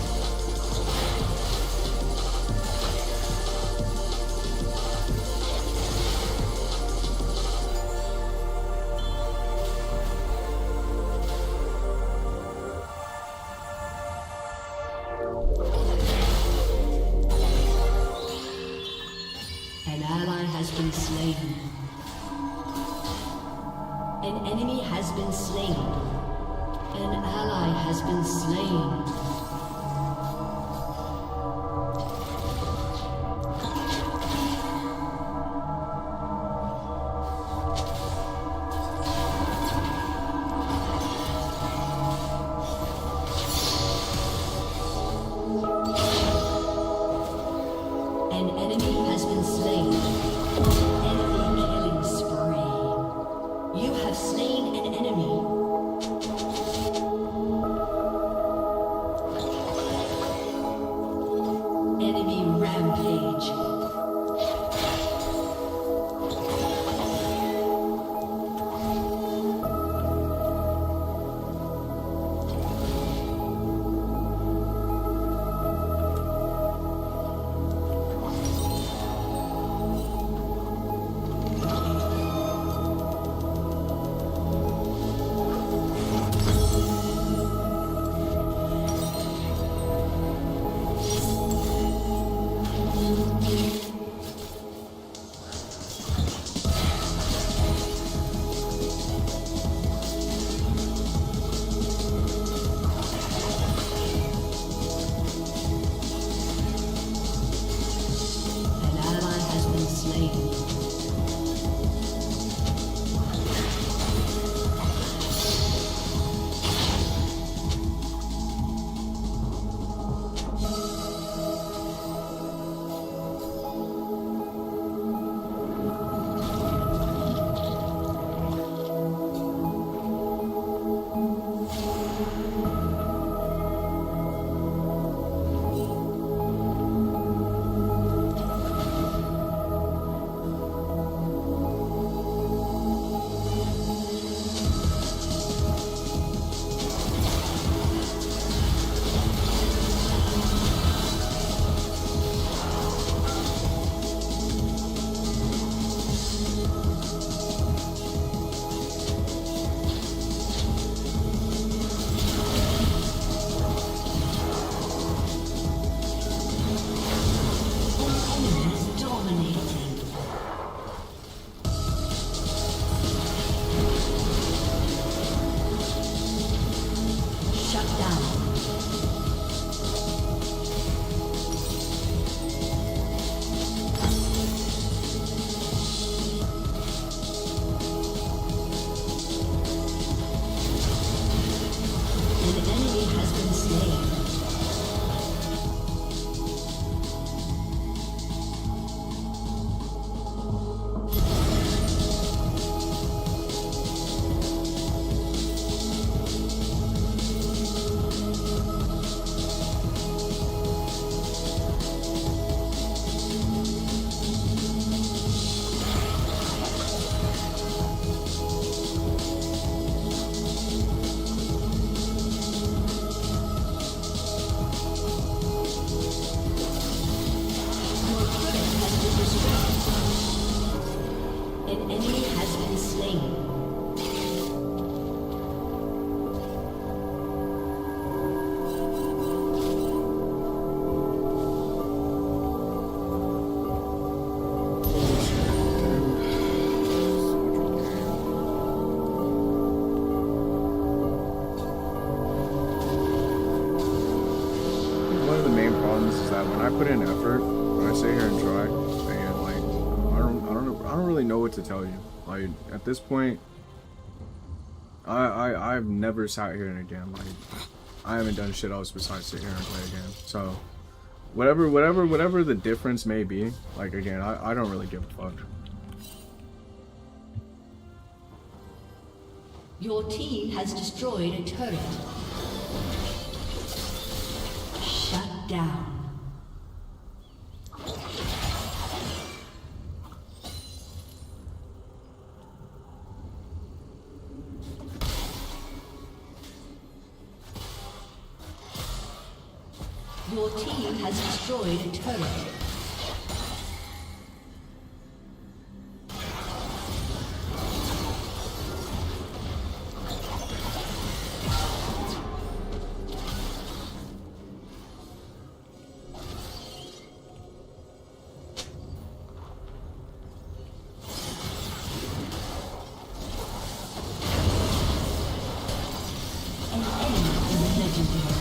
An ally has been slain. An enemy has been slain. An ally has been slain. An enemy has been slain. Enemy killing spree. You have slain an enemy. enemy has been slain. One of the main problems is that when I put in effort, when I sit here and try, and like I don't really know what to tell you. Like at this point, I've never sat here in a game. Like I haven't done shit else besides sit here and play a game. So whatever the difference may be, like again, I don't really give a fuck. Your team has destroyed a turret. Shut down. Your team has destroyed a turret. An enemy is legendary.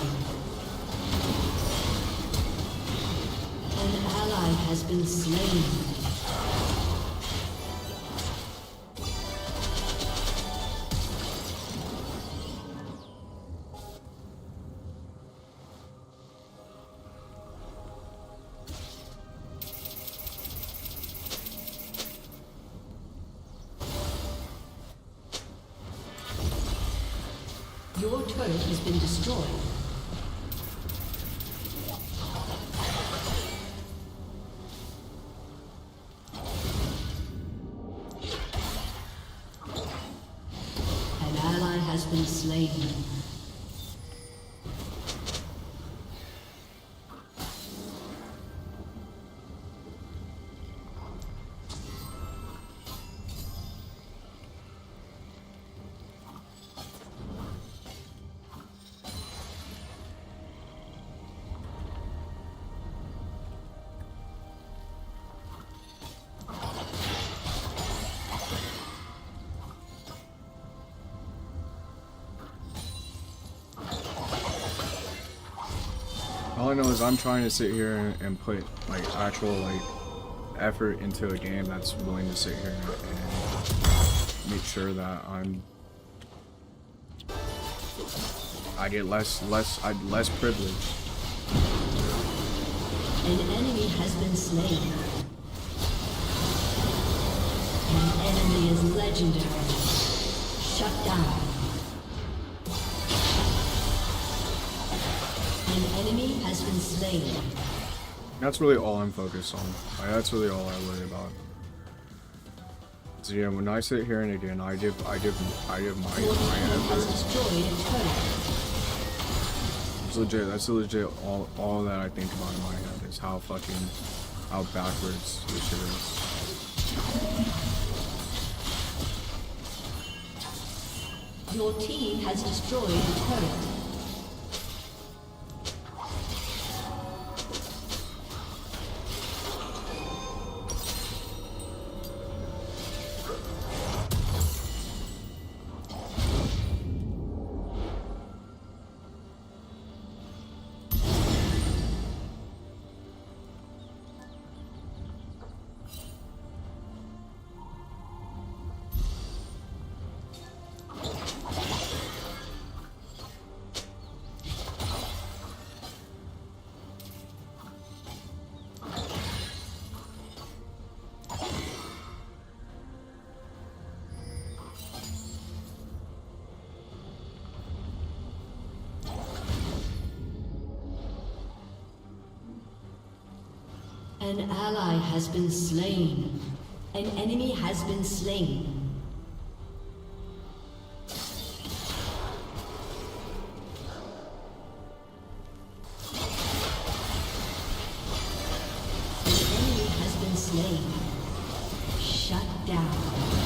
An ally has been slain. Your turret has been destroyed. An ally has been slain. All I know is I'm trying to sit here and put like actual like effort into a game that's willing to sit here and make sure that I get less privilege. An enemy has been slain. An enemy is legendary. Shut down. An enemy has been slain. That's really all I'm focused on. Like, that's really all I worry about. So yeah, when I sit here and again, I give my Your team has effort. destroyed a turret. It's legit. That's legit. All that I think about in my head is how backwards this shit is. Your team has destroyed a turret. An ally has been slain. An enemy has been slain. An enemy has been slain. Shut down.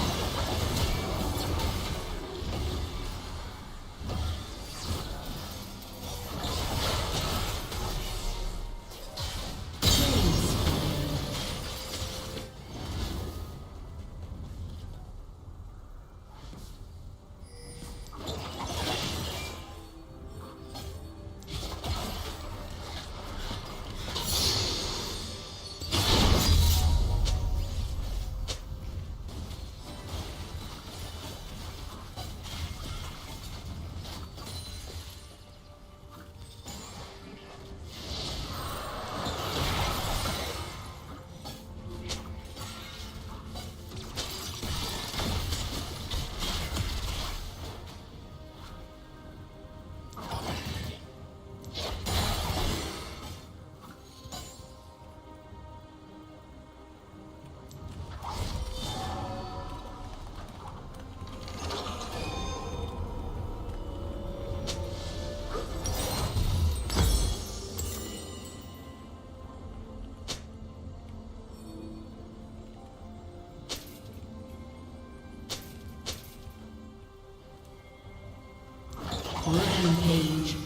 Rampage.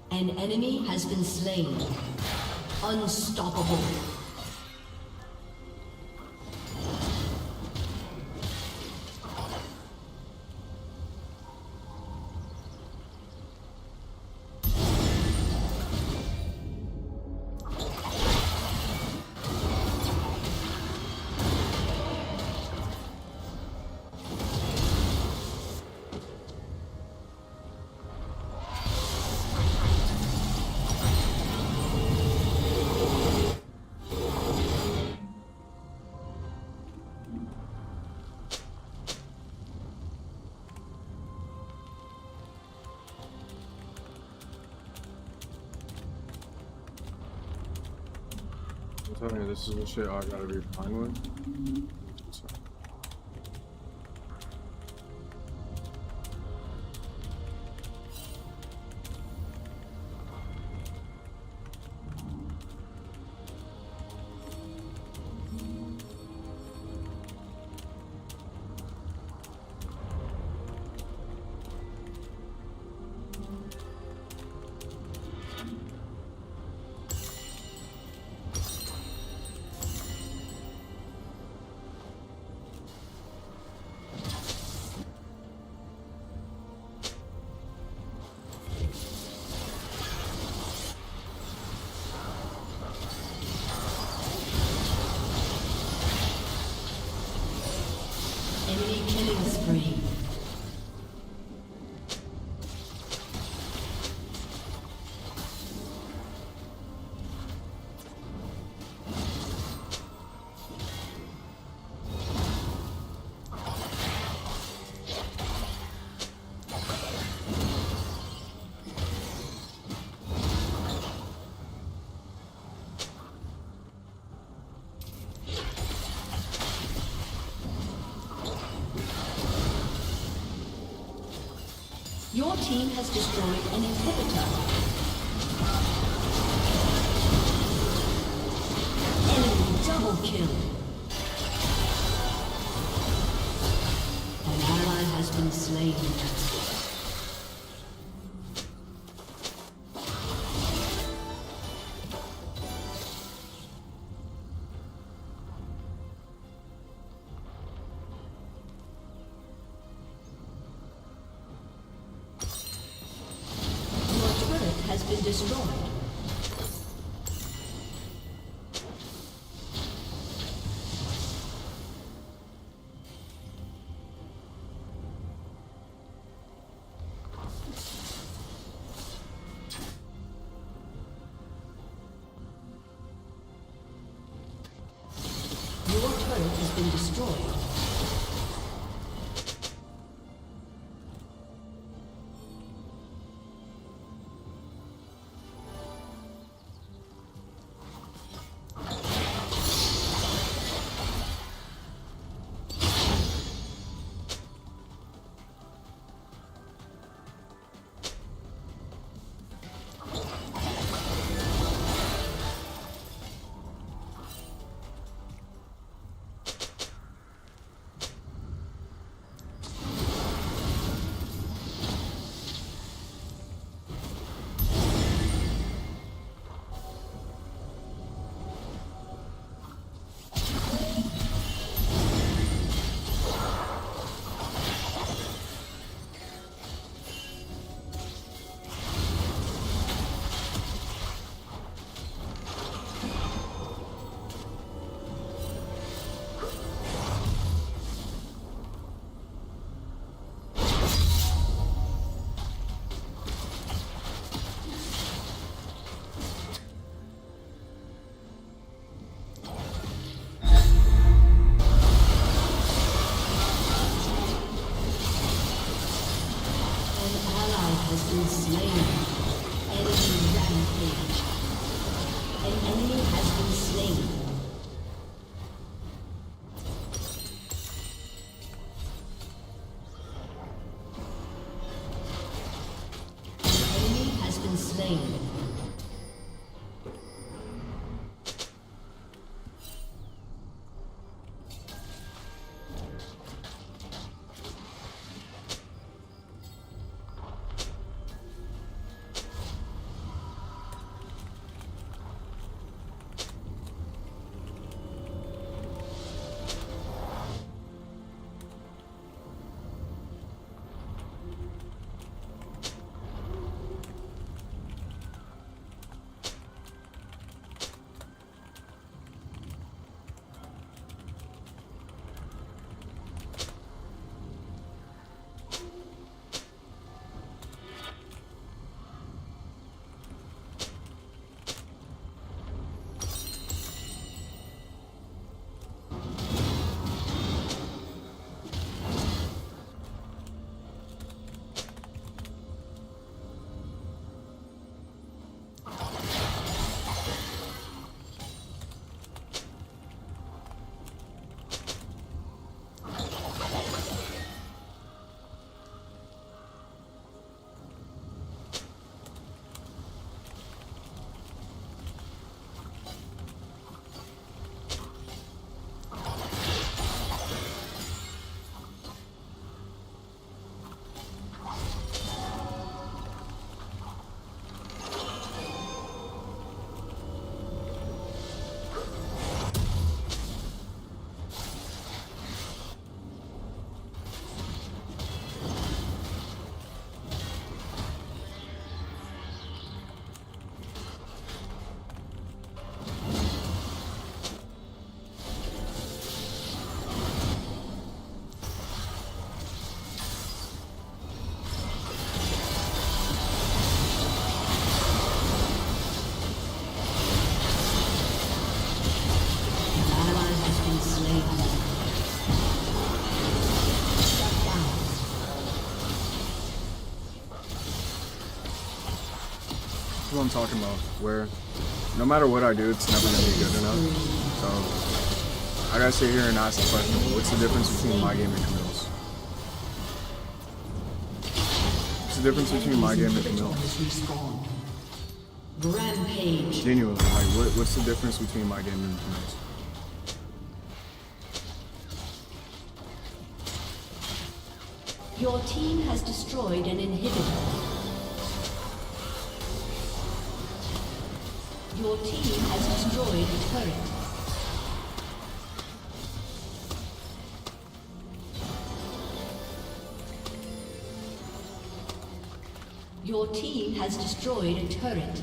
An enemy has been slain. Unstoppable. I'm telling you, this is the shit I gotta be fine with. So. Enemy killing spree. Your team has destroyed an inhibitor. Enemy double kill. An ally has been slain. Has been destroyed. Your turret has been destroyed. Has been slain. Enemy rampage. An enemy has been slain. An enemy has been slain. That's what I'm talking about. Where no matter what I do, it's never gonna be good enough. So I gotta sit here and ask the question: what's the difference between my game and Camille's? What's the difference between my game and Camille's? Rampage. Genuinely, like, what's the difference between my game and Camille's? Your team has destroyed an inhibitor. Your team has destroyed a turret. Your team has destroyed a turret.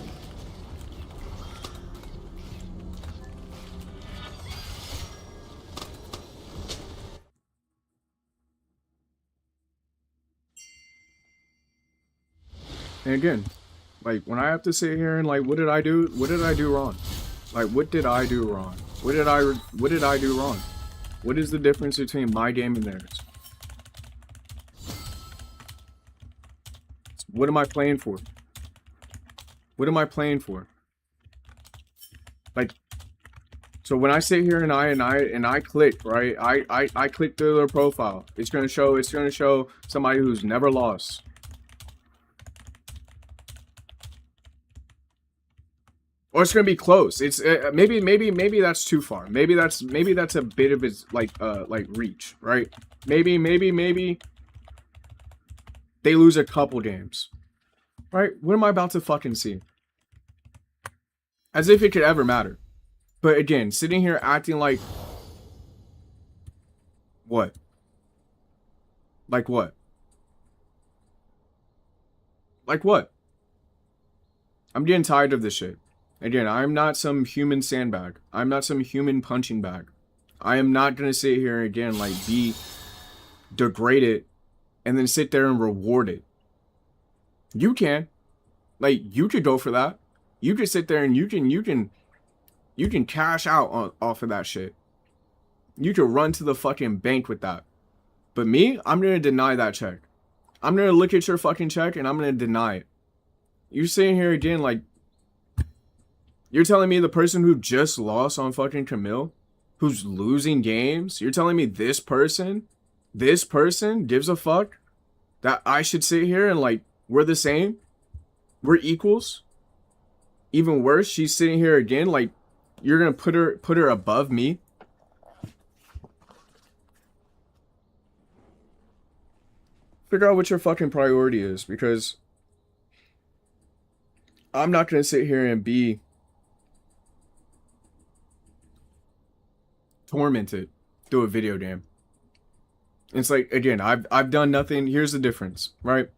And again, like, when I have to sit here and, like, what did I do? What did I do wrong? Like, what did I do wrong? What did I do wrong? What is the difference between my game and theirs? What am I playing for? What am I playing for? Like, so when I sit here and I click, right? I click through their profile. It's gonna show somebody who's never lost. Or it's gonna be close. It's maybe that's too far. Maybe that's a bit of its like reach, right? Maybe they lose a couple games, right? What am I about to fucking see? As if it could ever matter. But again, sitting here acting like what? Like what? Like what? I'm getting tired of this shit. Again, I'm not some human sandbag. I'm not some human punching bag. I am not going to sit here and again, like, be degraded and then sit there and reward it. You can. Like, you could go for that. You could sit there and you can cash out off of that shit. You could run to the fucking bank with that. But me, I'm going to deny that check. I'm going to look at your fucking check and I'm going to deny it. You're sitting here again like, you're telling me the person who just lost on fucking Camille, who's losing games, you're telling me this person gives a fuck that I should sit here and like, we're the same? We're equals? Even worse, she's sitting here again like, you're gonna put her above me? Figure out what your fucking priority is, because I'm not gonna sit here and be tormented through a video game. It's like, again, I've done nothing. Here's the difference, right?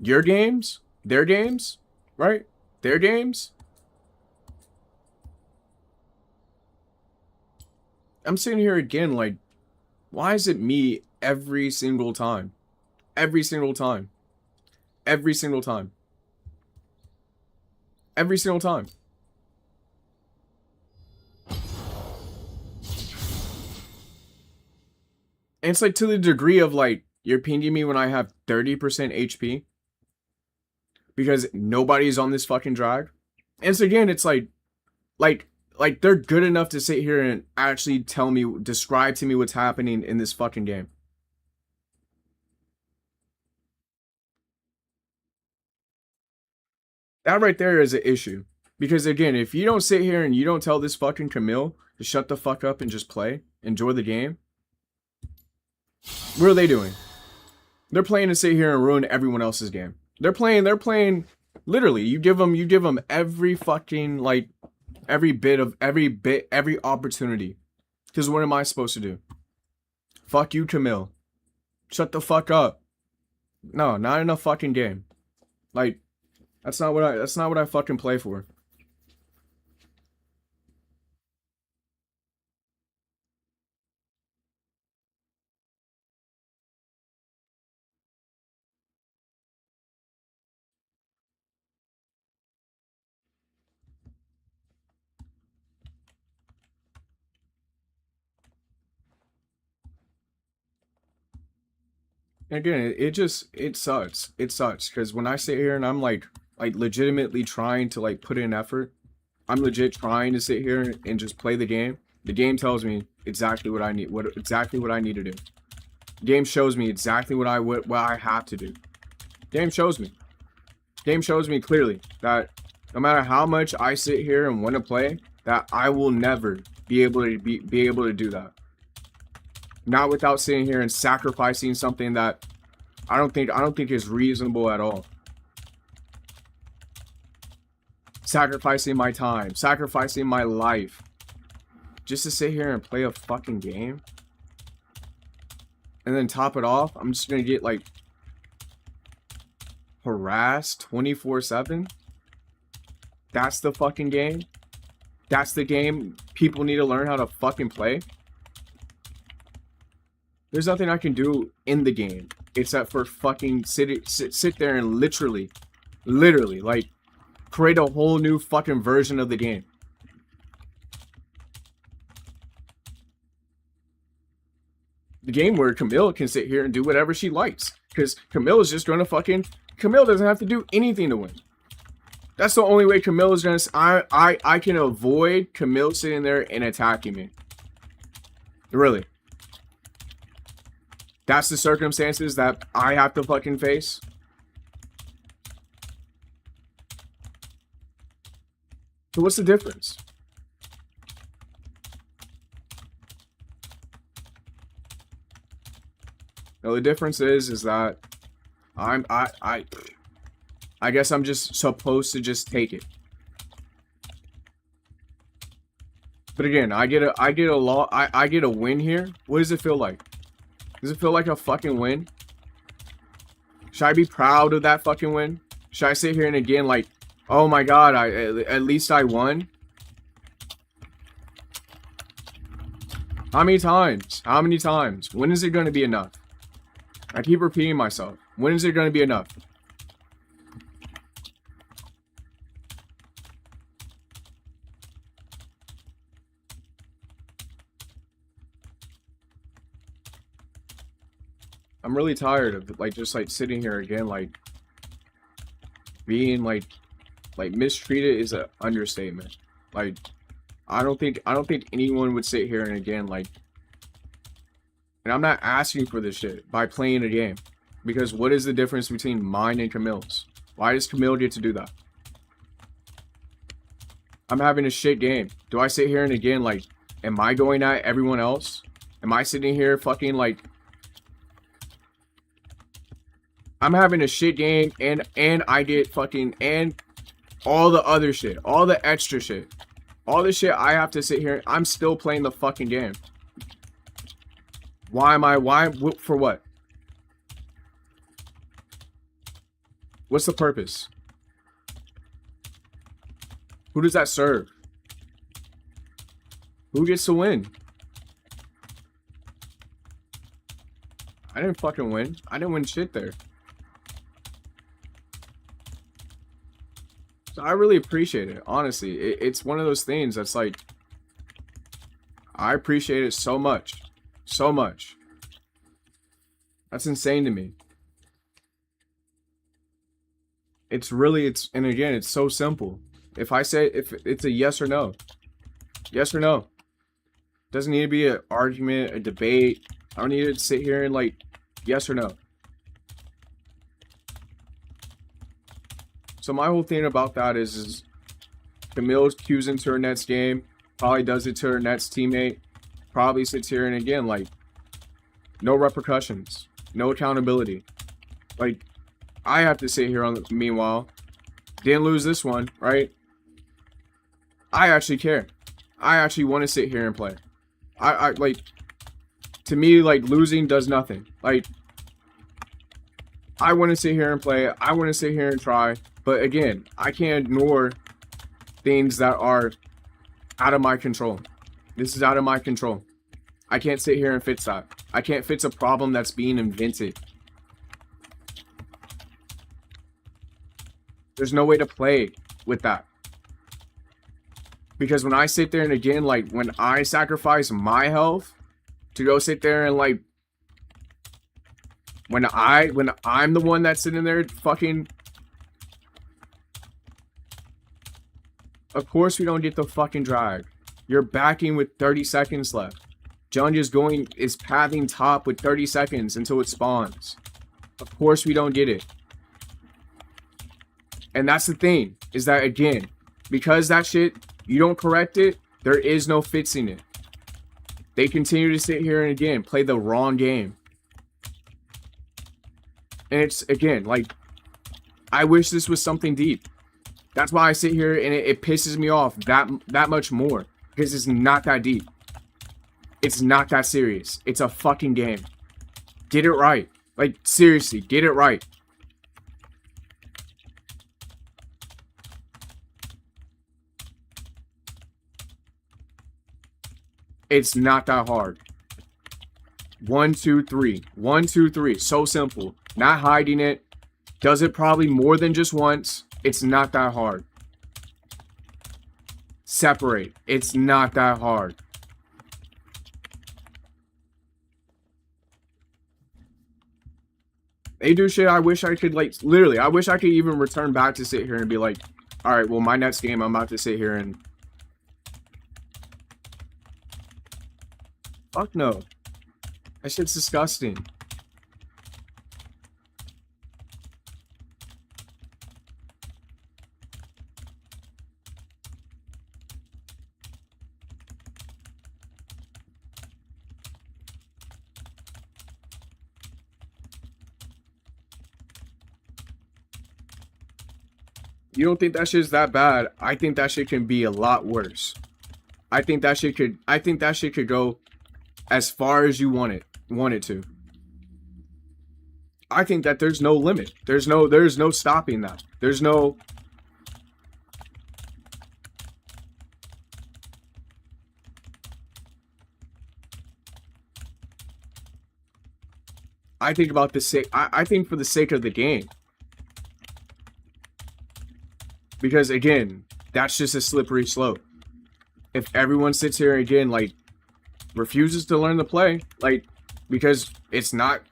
Your games, their games, right? Their games. I'm sitting here again like, why is it me every single time? Every single time. Every single time. Every single time. And it's like to the degree of like, you're pinging me when I have 30% HP. Because nobody's on this fucking drag. And so again, it's like they're good enough to sit here and actually tell me, describe to me what's happening in this fucking game. That right there is an issue. Because again, if you don't sit here and you don't tell this fucking Camille to shut the fuck up and just play, enjoy the game, what are they doing? They're playing to sit here and ruin everyone else's game. They're playing literally, you give them every fucking like every opportunity. Because what am I supposed to do? Fuck you, Camille. Shut the fuck up. No, not in a fucking game. Like, that's not what I fucking play for. And again, it sucks. It sucks because when I sit here and I'm like, like legitimately trying to like put in effort. I'm legit trying to sit here and just play the game. The game tells me exactly what I need, exactly what I need to do. The game shows me exactly what I have to do. Game shows me. Game shows me clearly that no matter how much I sit here and want to play, that I will never be able to be able to do that. Not without sitting here and sacrificing something that I don't think is reasonable at all. Sacrificing my time, sacrificing my life, just to sit here and play a fucking game. And then top it off, I'm just gonna get like harassed 24/7. That's the fucking game. That's the game people need to learn how to fucking play. There's nothing I can do in the game except for fucking sit there and literally like create a whole new fucking version of the game. The game where Camille can sit here and do whatever she likes, because Camille is just gonna fucking, Camille doesn't have to do anything to win. That's the only way Camille is gonna, I can avoid Camille sitting there and attacking me. Really. That's the circumstances that I have to fucking face. So what's the difference? No, the difference is that I guess I'm just supposed to just take it. But again, I get a win here. What does it feel like? Does it feel like a fucking win? Should I be proud of that fucking win? Should I sit here and again like, oh my god, at least I won? How many times? How many times? When is it going to be enough? I keep repeating myself. When is it going to be enough? I'm really tired of like just like sitting here again, like being like mistreated is an understatement. Like I don't think anyone would sit here and again like, and I'm not asking for this shit by playing a game, because what is the difference between mine and Camille's? Why does Camille get to do that? I'm having a shit game. Do I sit here and again like, am I going at everyone else? Am I sitting here fucking like, I'm having a shit game and I get fucking, and all the other shit, all the extra shit, all the shit I have to sit here, I'm still playing the fucking game. Why, for what? What's the purpose? Who does that serve? Who gets to win? I didn't fucking win. I didn't win shit there. So I really appreciate it, honestly. It's one of those things that's like, I appreciate it so much. So much. That's insane to me. And again, it's so simple. If I say, if it's a yes or no. Yes or no. Doesn't need to be an argument, a debate. I don't need to sit here and like, yes or no. So my whole thing about that is Camille cues into her Nets game, probably does it to her Nets teammate, probably sits here and again, like, no repercussions, no accountability. Like, I have to sit here on the, meanwhile, didn't lose this one, right? I actually care. I actually want to sit here and play. I like, to me, like, losing does nothing. Like, I want to sit here and play. I want to sit here and try. But again, I can't ignore things that are out of my control. This is out of my control. I can't sit here and fix that. I can't fix a problem that's being invented. There's no way to play with that. Because when I sit there and again, like, when I sacrifice my health to go sit there and like, when I'm the one that's sitting there fucking Of course we don't get the fucking drag. You're backing with 30 seconds left. Jund is pathing top with 30 seconds until it spawns. Of course we don't get it. And that's the thing, is that again, because that shit, you don't correct it, there is no fixing it. They continue to sit here and again, play the wrong game. And it's, again, like, I wish this was something deep. That's why I sit here and it pisses me off that much more. Because it's not that deep. It's not that serious. It's a fucking game. Get it right. Like, seriously, get it right. It's not that hard. 1, 2, 3. 1, 2, 3. So simple. Not hiding it. Does it probably more than just once. It's not that hard. Separate. It's not that hard. They do shit I wish I could, like, literally, I wish I could even return back to sit here and be like, alright, well, my next game, I'm about to sit here and... Fuck no. That shit's disgusting. You don't think that shit's that bad? I think that shit can be a lot worse. I think that shit could go as far as you want it to. I think that there's no limit. There's no stopping that. There's no... I think about the sake... I think for the sake of the game. Because, again, that's just a slippery slope. If everyone sits here again, like, refuses to learn the play, like, because it's not...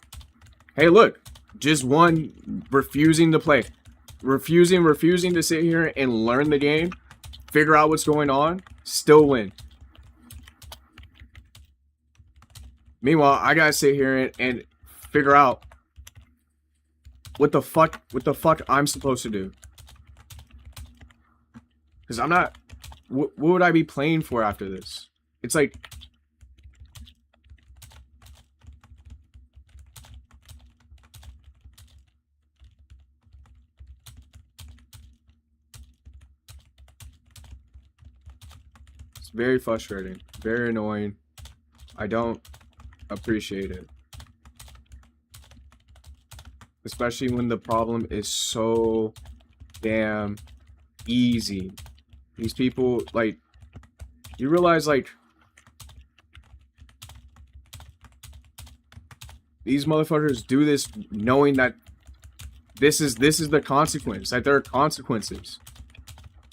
Hey, look, just one refusing to play. Refusing to sit here and learn the game, figure out what's going on, still win. Meanwhile, I gotta sit here and figure out what the fuck I'm supposed to do. Because I'm not... What would I be playing for after this? It's like... It's very frustrating. Very annoying. I don't appreciate it. Especially when the problem is so damn easy. These people, like, you realize, like, these motherfuckers do this knowing that this is the consequence, that there are consequences.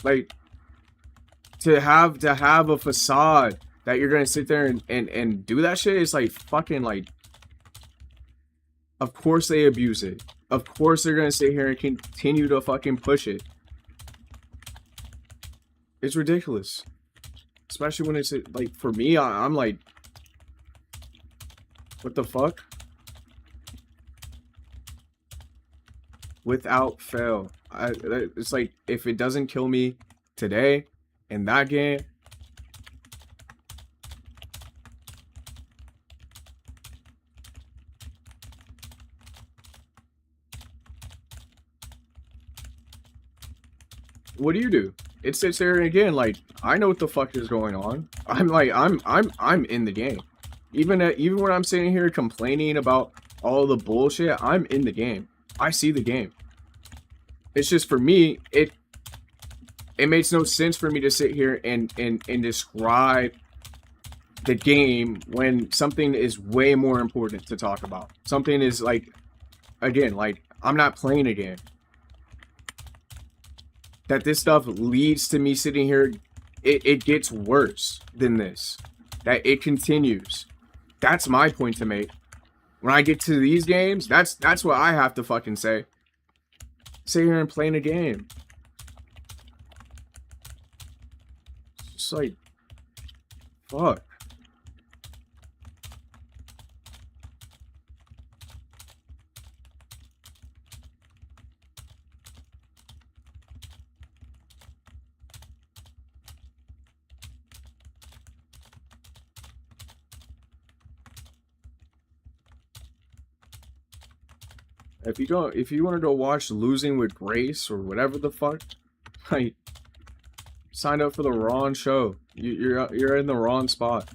Like, to have a facade that you're gonna sit there and do that shit is like fucking like, of course they abuse it. Of course they're gonna sit here and continue to fucking push it. It's ridiculous. Especially when it's, like, for me, I'm like, what the fuck? Without fail. It's like, if it doesn't kill me today, in that game, what do? It sits there and again, like, I know what the fuck is going on. I'm like, I'm in the game. Even when I'm sitting here complaining about all the bullshit, I'm in the game. I see the game. It's just, for me, it makes no sense for me to sit here and describe the game when something is way more important to talk about. Something is like, again, like, I'm not playing a game. That this stuff leads to me sitting here, it gets worse than this. That it continues. That's my point to make. When I get to these games, that's what I have to fucking say. Sit here and playing a game. It's like, fuck. If you want to go watch Losing with Grace or whatever the fuck, like, sign up for the wrong show. You're in the wrong spot.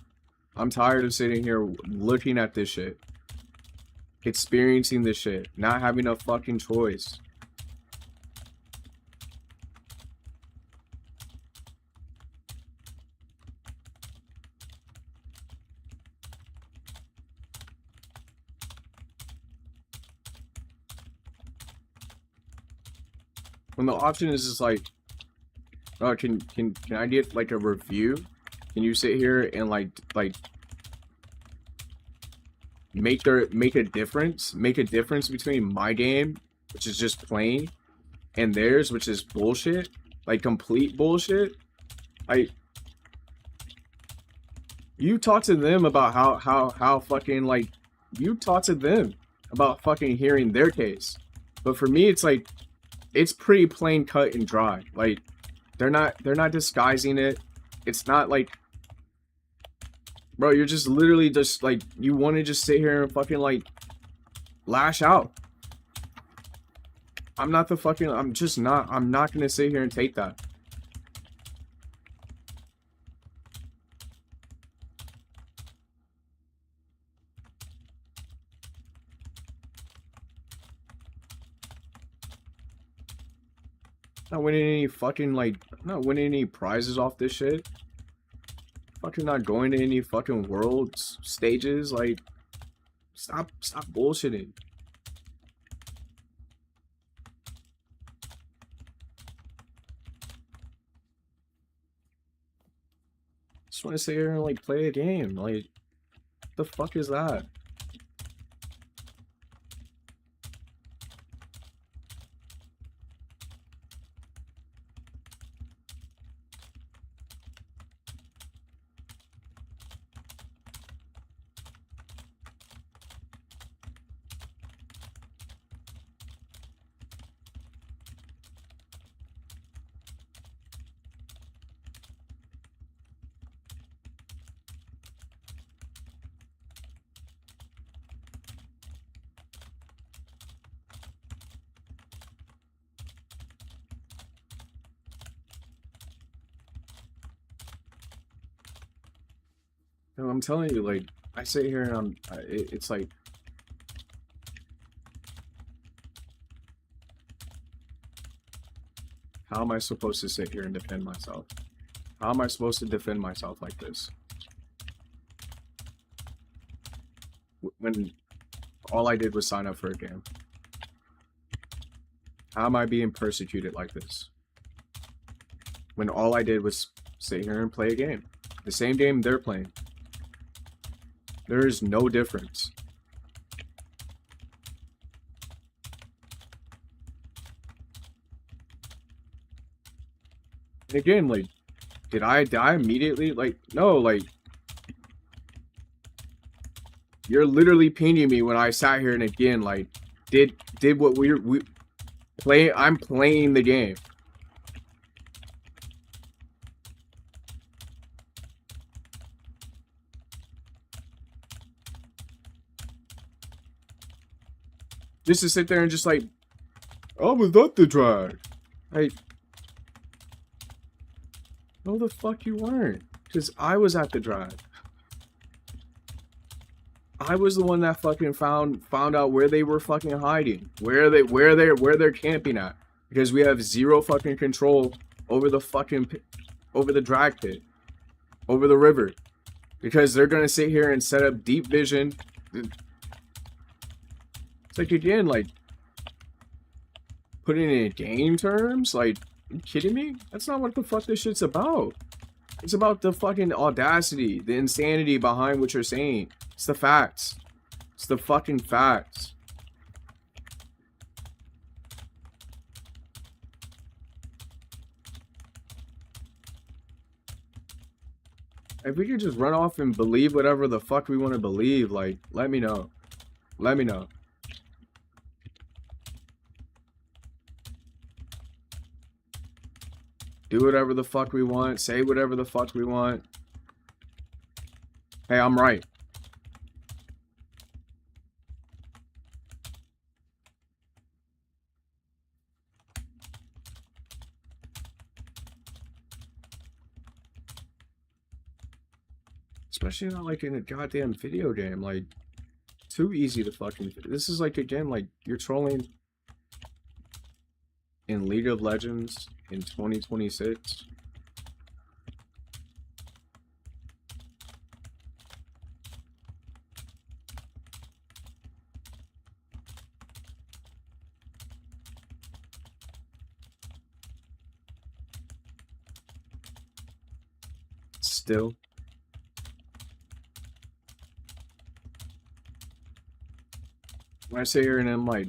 I'm tired of sitting here looking at this shit, experiencing this shit, not having a fucking choice. When the option is just like, oh, can I get like a review? Can you sit here and like make a difference between my game, which is just playing, and theirs, which is bullshit, like complete bullshit? You talk to them about how fucking, like, you talk to them about fucking hearing their case. But for me, it's like, it's pretty plain cut and dry. Like, they're not disguising it. It's not like, bro, you're just literally just like, you want to just sit here and fucking like lash out. I'm not gonna sit here and take that. Not winning any fucking, like, not winning any prizes off this shit. Fucking not going to any fucking world stages. Like, stop bullshitting. Just want to sit here and like play a game. Like, the fuck is that? No, I'm telling you, like, I sit here and it's like, how am I supposed to sit here and defend myself? How am I supposed to defend myself like this? When all I did was sign up for a game. How am I being persecuted like this? When all I did was sit here and play a game. The same game they're playing. There is no difference. And again, like, did I die immediately? Like, no, like, you're literally pinging me when I sat here and again, like, did what we play. I'm playing the game. Just to sit there and just like, I was at the drive. Like, no the fuck you weren't. Because I was at the drive. I was the one that fucking found out where they were fucking hiding. Where they're camping at. Because we have zero fucking control over the fucking, over the drag pit. Over the river. Because they're gonna sit here and set up deep vision. Like, again, like, putting it in game terms, like, are you kidding me? That's not what the fuck this shit's about. It's about the fucking audacity, the insanity behind what you're saying. It's the facts. It's the fucking facts. If we could just run off and believe whatever the fuck we want to believe, like, let me know. Let me know. Do whatever the fuck we want. Say whatever the fuck we want. Hey, I'm right. Especially not like in a goddamn video game. Like, too easy to fucking... This is like, again, like, you're trolling in League of Legends in 2026. Still. When I sit here and I'm like,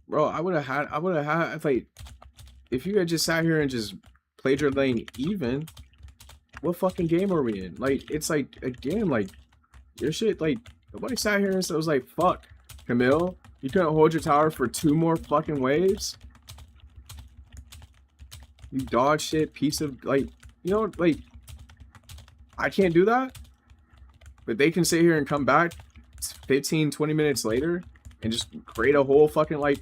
bro, I would have had, like, if you had just sat here and just played your lane even, what fucking game are we in? Like, it's like, again, like, your shit, like, nobody sat here and was like, fuck, Camille, you couldn't hold your tower for 2 more fucking waves? You dog shit piece of, like, you know, like, I can't do that? But they can sit here and come back 15, 20 minutes later and just create a whole fucking, like,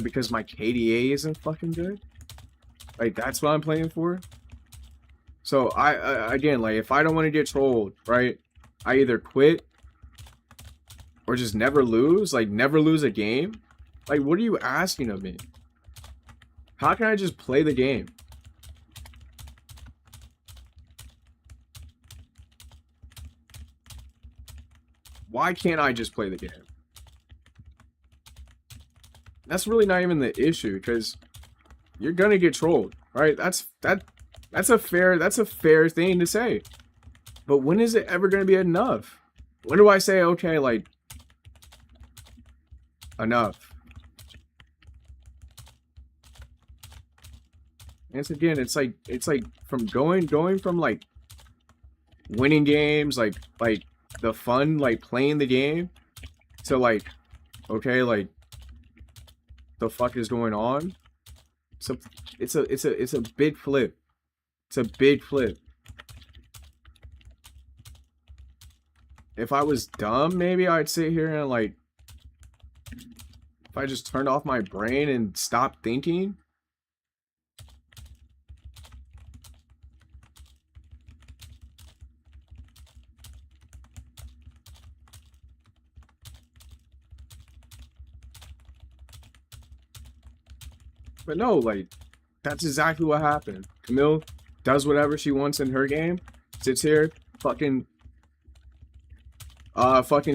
because my KDA isn't fucking good? Like, that's what I'm playing for? So, again, like, if I don't want to get trolled, right, I either quit or just never lose, like, never lose a game. Like, what are you asking of me? How can I just play the game? Why can't I just play the game? That's really not even the issue, because you're gonna get trolled, right? That's a fair thing to say. But when is it ever gonna be enough? When do I say, okay, like, enough? And it's, again, it's like from going from like winning games, like the fun, like playing the game, to like, okay, like, the fuck is going on? So it's a big flip. It's a big flip. If I was dumb, maybe I'd sit here and, like, if I just turned off my brain and stopped thinking. But no, like, that's exactly what happened. Camille does whatever she wants in her game, sits here, fucking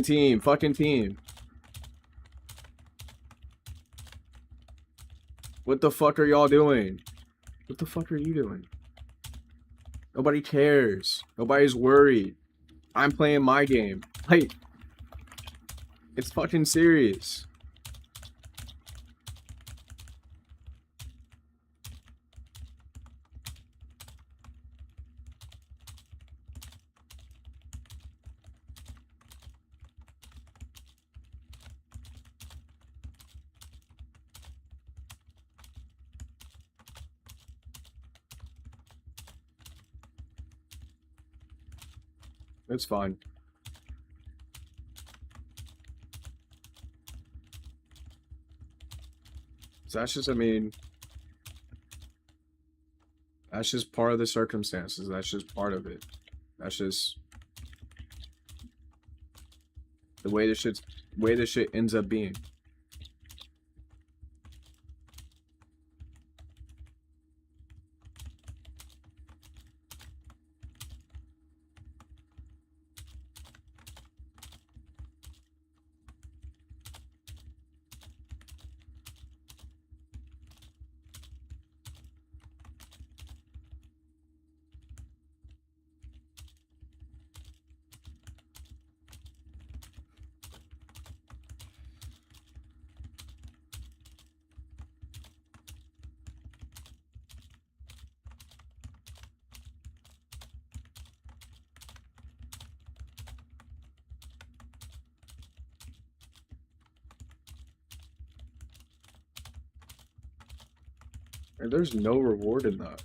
team. What the fuck are y'all doing? What the fuck are you doing? Nobody cares. Nobody's worried. I'm playing my game. Like, it's fucking serious. It's fine. So that's just, I mean, that's just part of the circumstances. That's just part of it. That's just the way the shit ends up being. And there's no reward in that.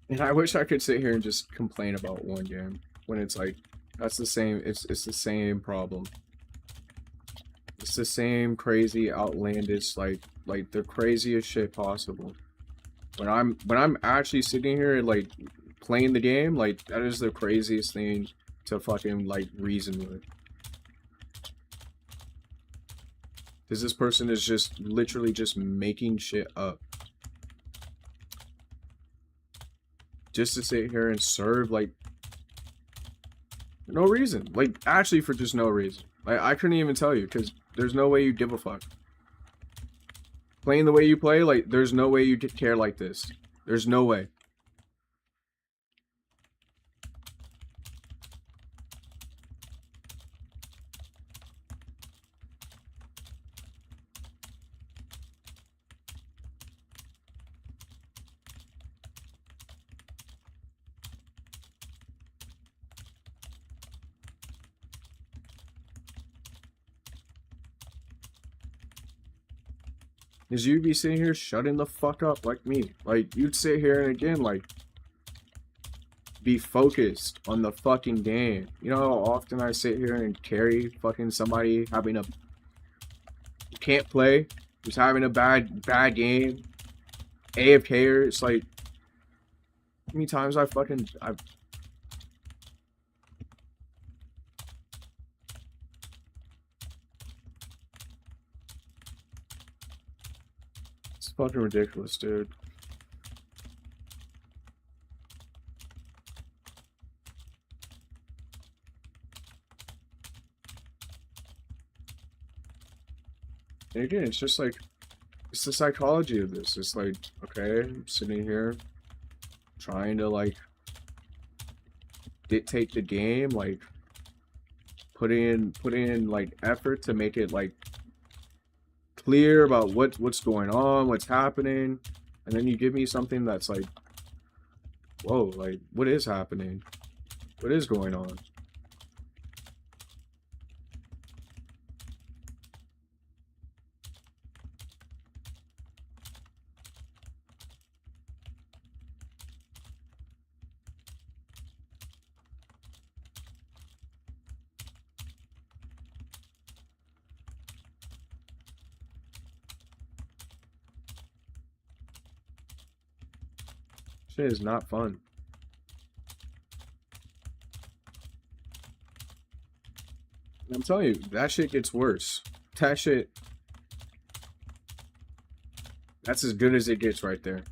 And I wish I could sit here and just complain about one game when it's like that's the same. It's the same problem. It's the same crazy, outlandish, like the craziest shit possible. When I'm actually sitting here like playing the game, like that is the craziest thing to fucking like reason with. Because this person is just literally just making shit up. Just to sit here and serve, like, for no reason. Like, actually for just no reason. Like, I couldn't even tell you, because there's no way you give a fuck. Playing the way you play, like, there's no way you care like this. There's no way. Is you'd be sitting here shutting the fuck up like me. Like, you'd sit here and again, like, be focused on the fucking game. You know how often I sit here and carry fucking somebody having a can't play, who's having a bad game, AFK. It's like, how many times I've it's fucking ridiculous, dude. And again, it's just like, it's the psychology of this. It's like, okay, I'm sitting here trying to like dictate the game, like put in like effort to make it like clear about what's going on, what's happening, and then you give me something that's like, whoa, like what is happening? What is going on? Shit is not fun. I'm telling you, that shit gets worse. That shit, that's as good as it gets right there.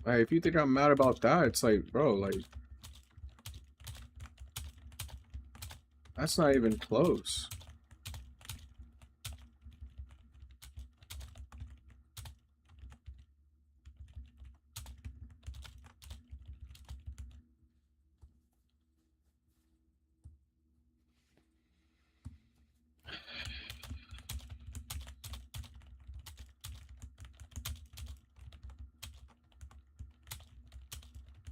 Like, if you think I'm mad about that, it's like, bro, like, That's not even close.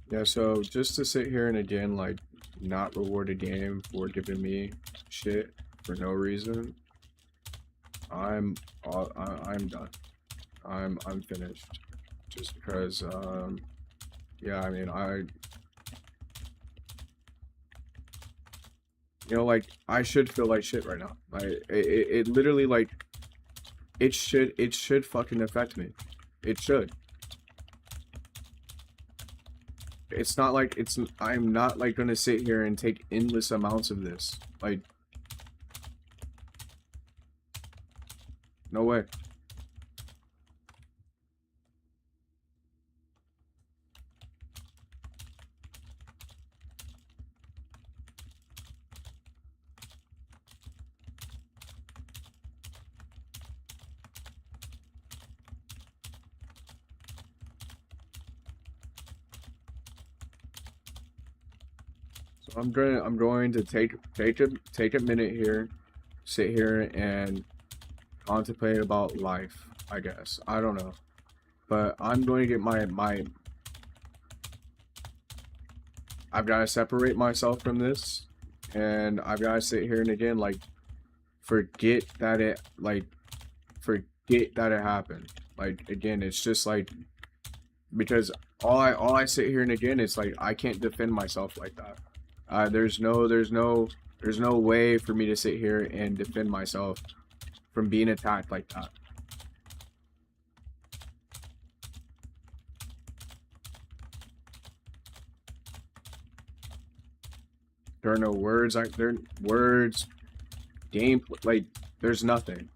Yeah, so just to sit here and again, like, not reward a game for giving me shit for no reason, I'm I'm done. I'm finished. Just because, yeah, I mean, you know, like, I should feel like shit right now. Like, it literally, like, it should fucking affect me. It should. It's not like I'm not like gonna sit here and take endless amounts of this. Like, no way. So I'm going to take a minute here, sit here and contemplate about life, I guess. I don't know. But I'm going to get I've got to separate myself from this, and I've got to sit here and again, like, forget that forget that it happened. Like, again, it's just like, because all I sit here and again, it's like, I can't defend myself like that. There's no way for me to sit here and defend myself from being attacked like that. There are no words, game, like, there's nothing.